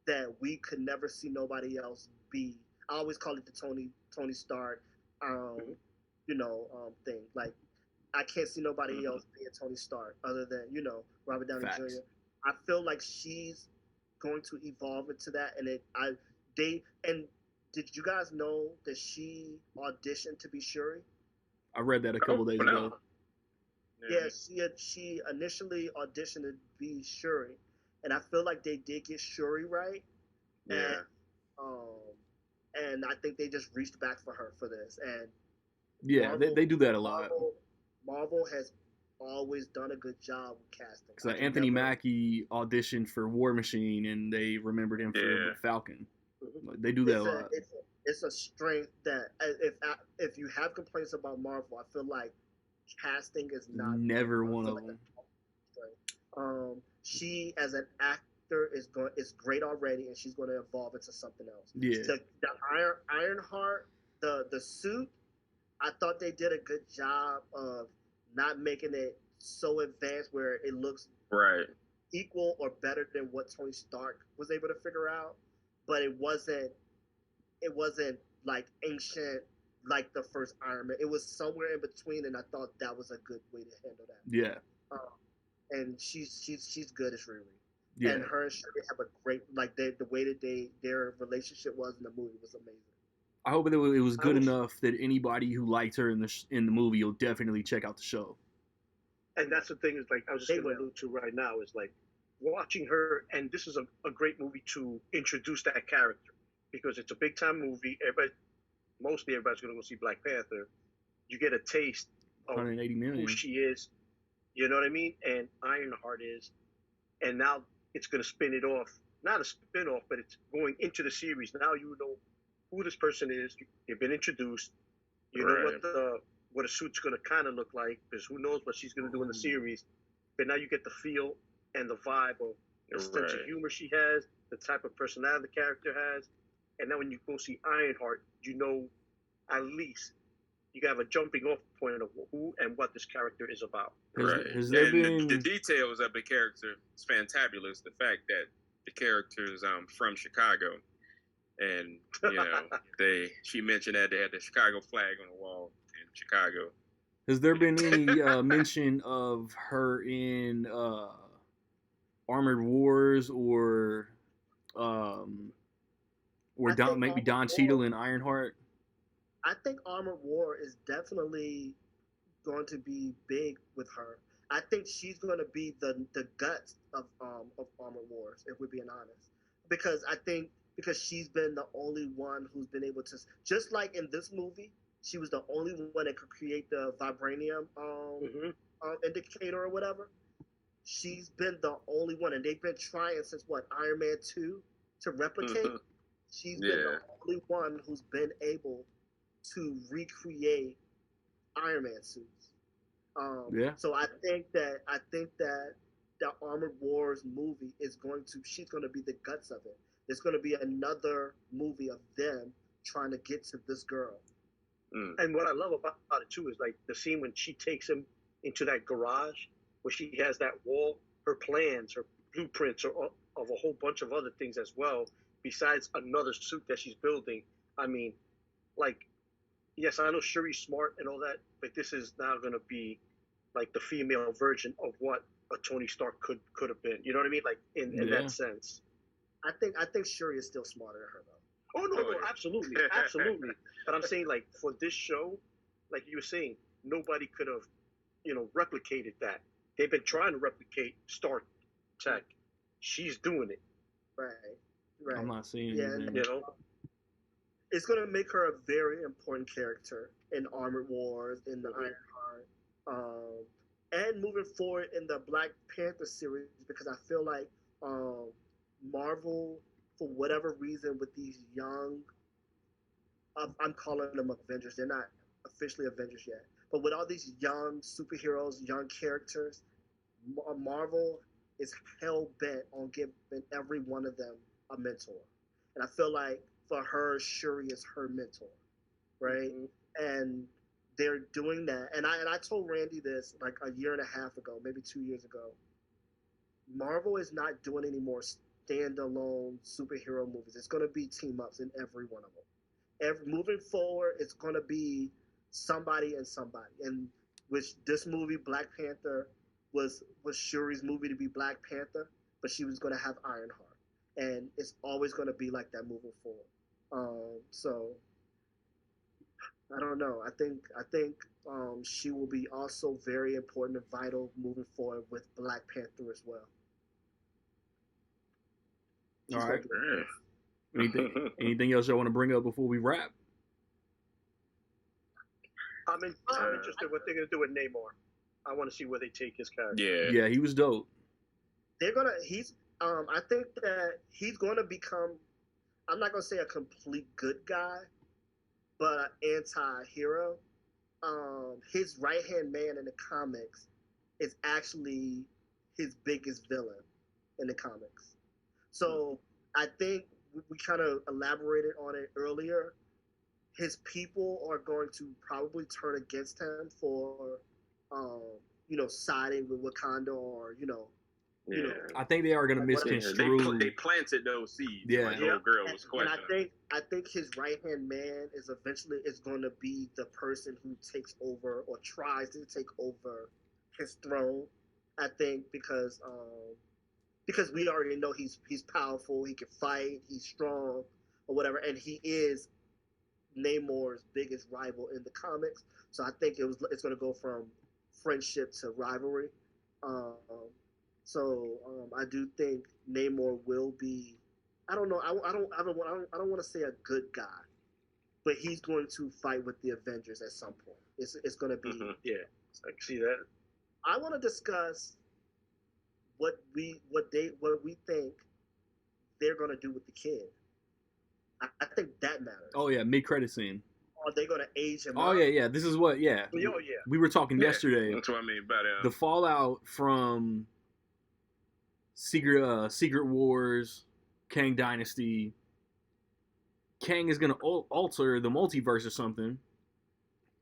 that we could never see nobody else be. I always call it the Tony Stark, thing. Like I can't see nobody else being Tony Stark other than Robert Downey Jr. I feel like she's going to evolve into that, and did you guys know that she auditioned to be Shuri? I read that a couple days ago. Yeah, she initially auditioned to be Shuri, and I feel like they did get Shuri right. Yeah. And I think they just reached back for her for this. And yeah, Marvel, they do that a lot. Marvel has always done a good job with casting. Because Anthony Mackie auditioned for War Machine, and they remembered him for Falcon. Mm-hmm. They do that a lot. It's a strength that if you have complaints about Marvel, I feel like casting is not never one of them. She as an actor is great already, and she's going to evolve into something else. Yeah. The Ironheart, the suit, I thought they did a good job of not making it so advanced where it looks equal or better than what Tony Stark was able to figure out, but it wasn't like ancient like the first Iron Man. It was somewhere in between, and I thought that was a good way to handle that. Yeah. And she's good as Riri. Yeah. And her and Shuri have a great the way that their relationship was in the movie was amazing. I hope that it was good enough that anybody who liked her in the movie will definitely check out the show. And that's the thing is like I was just going to allude to right now is like watching her, and this is a great movie to introduce that character because it's a big time movie. Mostly everybody's going to go see Black Panther. You get a taste of 180 million. who she is. You know what I mean? And Ironheart is. And now it's going to spin it off. Not a spin off, but it's going into the series. Now you know who this person is. You've been introduced. You know what a suit's going to kind of look like because who knows what she's going to do in the series. But now you get the feel and the vibe of the sense of humor she has, the type of personality the character has. And now when you go see Ironheart, you know at least you have a jumping off point of who and what this character is about. Has there been... the details of the character is fantabulous. The fact that the character is from Chicago, and she mentioned that they had the Chicago flag on the wall in Chicago. Has there been any mention of her in Armored Wars or maybe Don Cheadle in Ironheart? I think Armored War is definitely going to be big with her. I think she's going to be the guts of Armored Wars, if we're being honest. Because she's been the only one who's been able to, just like in this movie, she was the only one that could create the vibranium indicator or whatever. She's been the only one, and they've been trying since Iron Man 2 to replicate. She's been the only one who's been able to recreate Iron Man suits. So I think that the Armored Wars movie she's going to be the guts of it. It's going to be another movie of them trying to get to this girl. And what I love about it too is like the scene when she takes him into that garage where she has that wall, her plans, her blueprints of a whole bunch of other things as well, besides another suit that she's building. I mean, like, yes, I know Shuri's smart and all that, but this is now going to be like the female version of what a Tony Stark could have been. You know what I mean? Like in that sense. I think Shuri is still smarter than her though. Oh no, absolutely. But I'm saying like for this show, like you were saying, nobody could have, replicated that. They've been trying to replicate Stark tech. She's doing it. Right. I'm not seeing anything. It's going to make her a very important character in Armored Wars, in the Ironheart, and moving forward in the Black Panther series, because I feel like Marvel, for whatever reason, with these young I'm calling them Avengers. They're not officially Avengers yet. But with all these young superheroes, young characters, Marvel is hell bent on giving every one of them a mentor. And I feel like for her, Shuri is her mentor, right? Mm-hmm. And they're doing that. And I told Randy this like a year and a half ago, maybe 2 years ago. Marvel is not doing any more standalone superhero movies. It's going to be team ups in every one of them. Moving forward, it's going to be somebody and somebody. And which this movie, Black Panther, was Shuri's movie to be Black Panther, but she was going to have Ironheart, and it's always going to be like that moving forward. So I don't know. I think she will be also very important and vital moving forward with Black Panther as well. All right. Anything else y'all want to bring up before we wrap? I'm interested in what they're gonna do with Namor. I want to see where they take his character. Yeah, he was dope. I think that he's gonna become, I'm not gonna say a complete good guy, but an anti-hero. His right-hand man in the comics is actually his biggest villain in the comics. So I think we kind of elaborated on it earlier. His people are going to probably turn against him for, siding with Wakanda or, I think they are going to misconstrue. They planted those seeds. Yeah. Like the old girl was questioning. And I think his right-hand man is eventually going to be the person who takes over or tries to take over his throne. I think because we already know he's powerful, he can fight, he's strong or whatever, and he is Namor's biggest rival in the comics. So I think it's going to go from friendship to rivalry. I do think Namor will be. I don't know. I don't want to say a good guy, but he's going to fight with the Avengers at some point. It's going to be. Mm-hmm. Yeah, I can see that. I want to discuss what we think they're going to do with the kid. I think that matters. Oh yeah, mid-credit scene. Are they going to age him? Oh up? yeah. This is what. Yeah. Oh yeah. We were talking yesterday. That's what I mean by that. The fallout from Secret Wars, Kang Dynasty. Kang is going to alter the multiverse or something.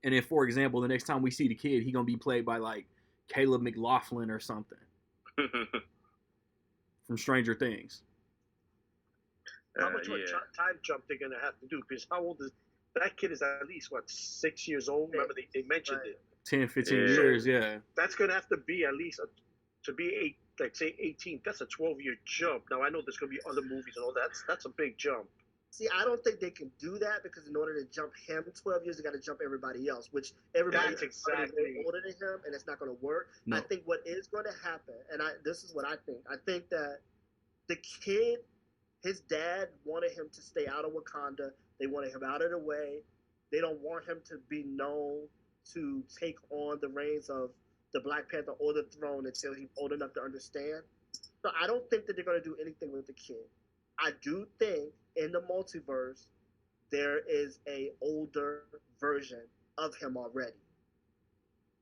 And then, for example, the next time we see the kid, he's going to be played by like Caleb McLaughlin or something from Stranger Things. How much of a time jump they're going to have to do? Because how old is that kid? Is at least, 6 years old? Remember, they mentioned it. 10, 15 years, yeah. That's going to have to be at least, to be 18. That's a 12-year jump. Now, I know there's going to be other movies and all that. That's a big jump. See, I don't think they can do that because in order to jump him 12 years, they got to jump everybody else, which everybody is exactly older than him, and it's not going to work. No. I think what is going to happen, and this is what I think. I think that the kid, his dad wanted him to stay out of Wakanda. They wanted him out of the way. They don't want him to be known to take on the reins of the Black Panther or the throne until he's old enough to understand. So I don't think that they're going to do anything with the kid. I do think in the multiverse there is a older version of him already,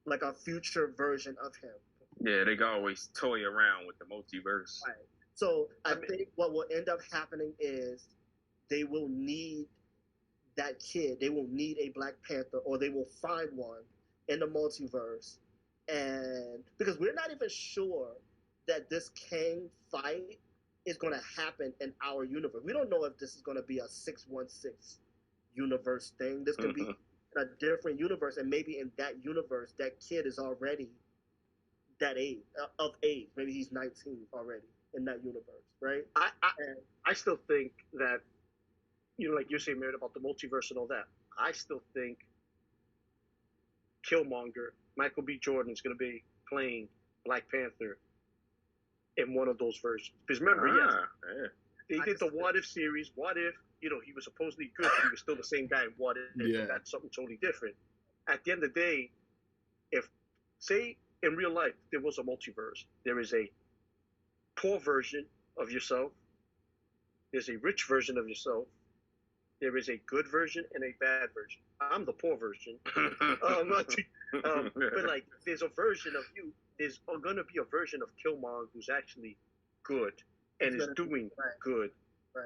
like a future version of him. Yeah, they can always toy around with the multiverse. Right. So I think what will end up happening is they will need that kid. They will need a Black Panther, or they will find one in the multiverse. And because we're not even sure that this Kang fight is going to happen in our universe. We don't know if this is going to be a 616 universe thing. This could be in a different universe, and maybe in that universe, that kid is already that age, of age. Maybe he's 19 already in that universe, right? I still think that, like you're saying, Merritt, about the multiverse and all that, I still think Killmonger, Michael B. Jordan, is going to be playing Black Panther in one of those versions. Because remember, they did the What If series. What if, he was supposedly good, but he was still the same guy in What If? That's something totally different. At the end of the day, if, say, in real life, there was a multiverse, there is a poor version of yourself, there's a rich version of yourself, there is a good version and a bad version. I'm the poor version. But like, there's a version of you. There's gonna be a version of Killmonger who's actually good and is doing good,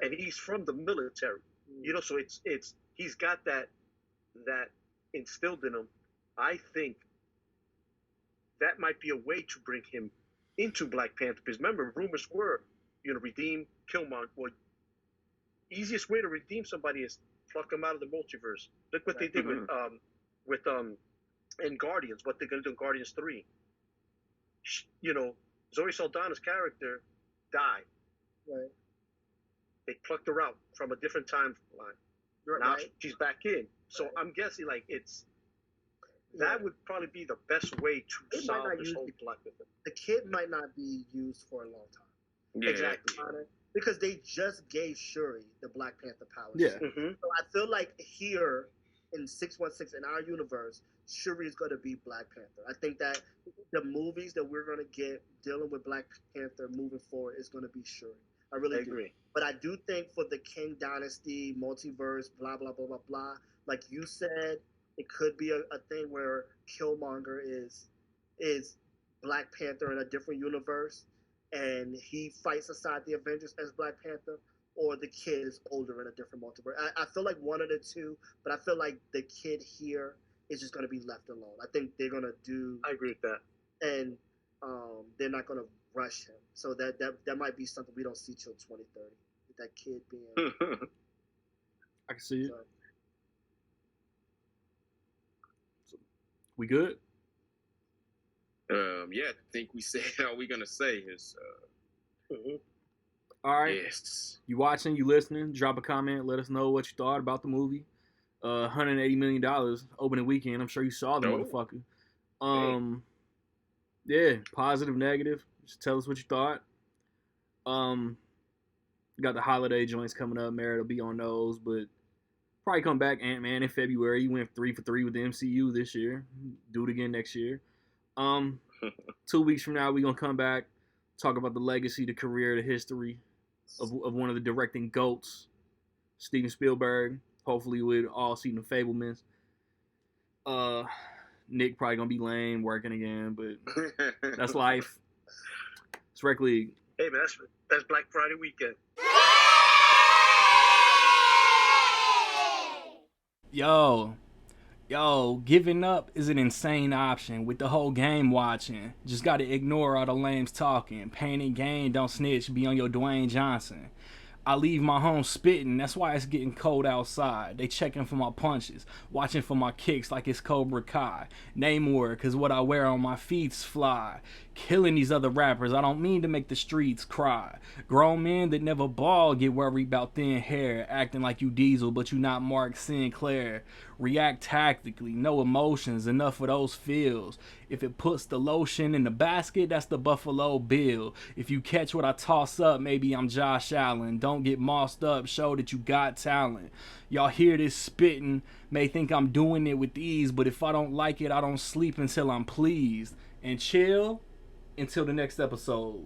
and he's from the military. You know, so it's he's got that instilled in him. I think that might be a way to bring him into Black Panther. Because remember, rumors were, redeem Killmonger. Well, easiest way to redeem somebody is pluck them out of the multiverse. Look what they did with in Guardians. What they're gonna do in Guardians 3. Zoe Saldana's character died. Right. They plucked her out from a different timeline. Now she's back in. So I'm guessing like that would probably be the best way to solve this whole Black Panther. The kid might not be used for a long time. Yeah. Exactly. Because they just gave Shuri the Black Panther powers. Yeah. Mm-hmm. So I feel like here in 616 in our universe, Shuri is going to be Black Panther. I think that the movies that we're going to get dealing with Black Panther moving forward is going to be Shuri. I really do. Agree. But I do think for the King Dynasty, multiverse, blah, blah, blah, blah, blah, like you said, it could be a thing where Killmonger is Black Panther in a different universe, and he fights aside the Avengers as Black Panther, or the kid is older in a different multiverse. I feel like one of the two, but I feel like the kid here is just going to be left alone. I think they're going to do... I agree with that. And they're not going to rush him. So that might be something we don't see till 2030. With that kid being... I can see it. So, We good? Yeah, I think we said all we're gonna say is All right. yes. You watching, you listening, drop a comment, let us know what you thought about the movie. $180 million opening weekend. I'm sure you saw the motherfucker. Yeah, positive, negative. Just tell us what you thought. Got the holiday joints coming up. Merritt will be on those, but probably come back Ant-Man in February. You went 3 for 3 with the MCU this year. Do it again next year. 2 weeks from now, we're going to come back, talk about the legacy, the career, the history of one of the directing GOATs, Steven Spielberg. Hopefully we'd all see the Fablemans. Nick probably going to be lame, working again, but that's life. It's Rec League. Hey, man, that's Black Friday weekend. Yo, giving up is an insane option with the whole game watching. Just gotta ignore all the lames talking. Pain and gain, don't snitch, be on your Dwayne Johnson. I leave my home spitting, that's why it's getting cold outside. They checking for my punches, watching for my kicks like it's Cobra Kai. Namor, cause what I wear on my feet's fly. Killing these other rappers, I don't mean to make the streets cry. Grown men that never ball get worried about thin hair. Acting like you Diesel, but you not Mark Sinclair. React tactically, no emotions, enough of those feels. If it puts the lotion in the basket, that's the Buffalo Bill. If you catch what I toss up, maybe I'm Josh Allen. Don't get mossed up, show that you got talent. Y'all hear this spitting, may think I'm doing it with ease, but if I don't like it, I don't sleep until I'm pleased. And chill until the next episode.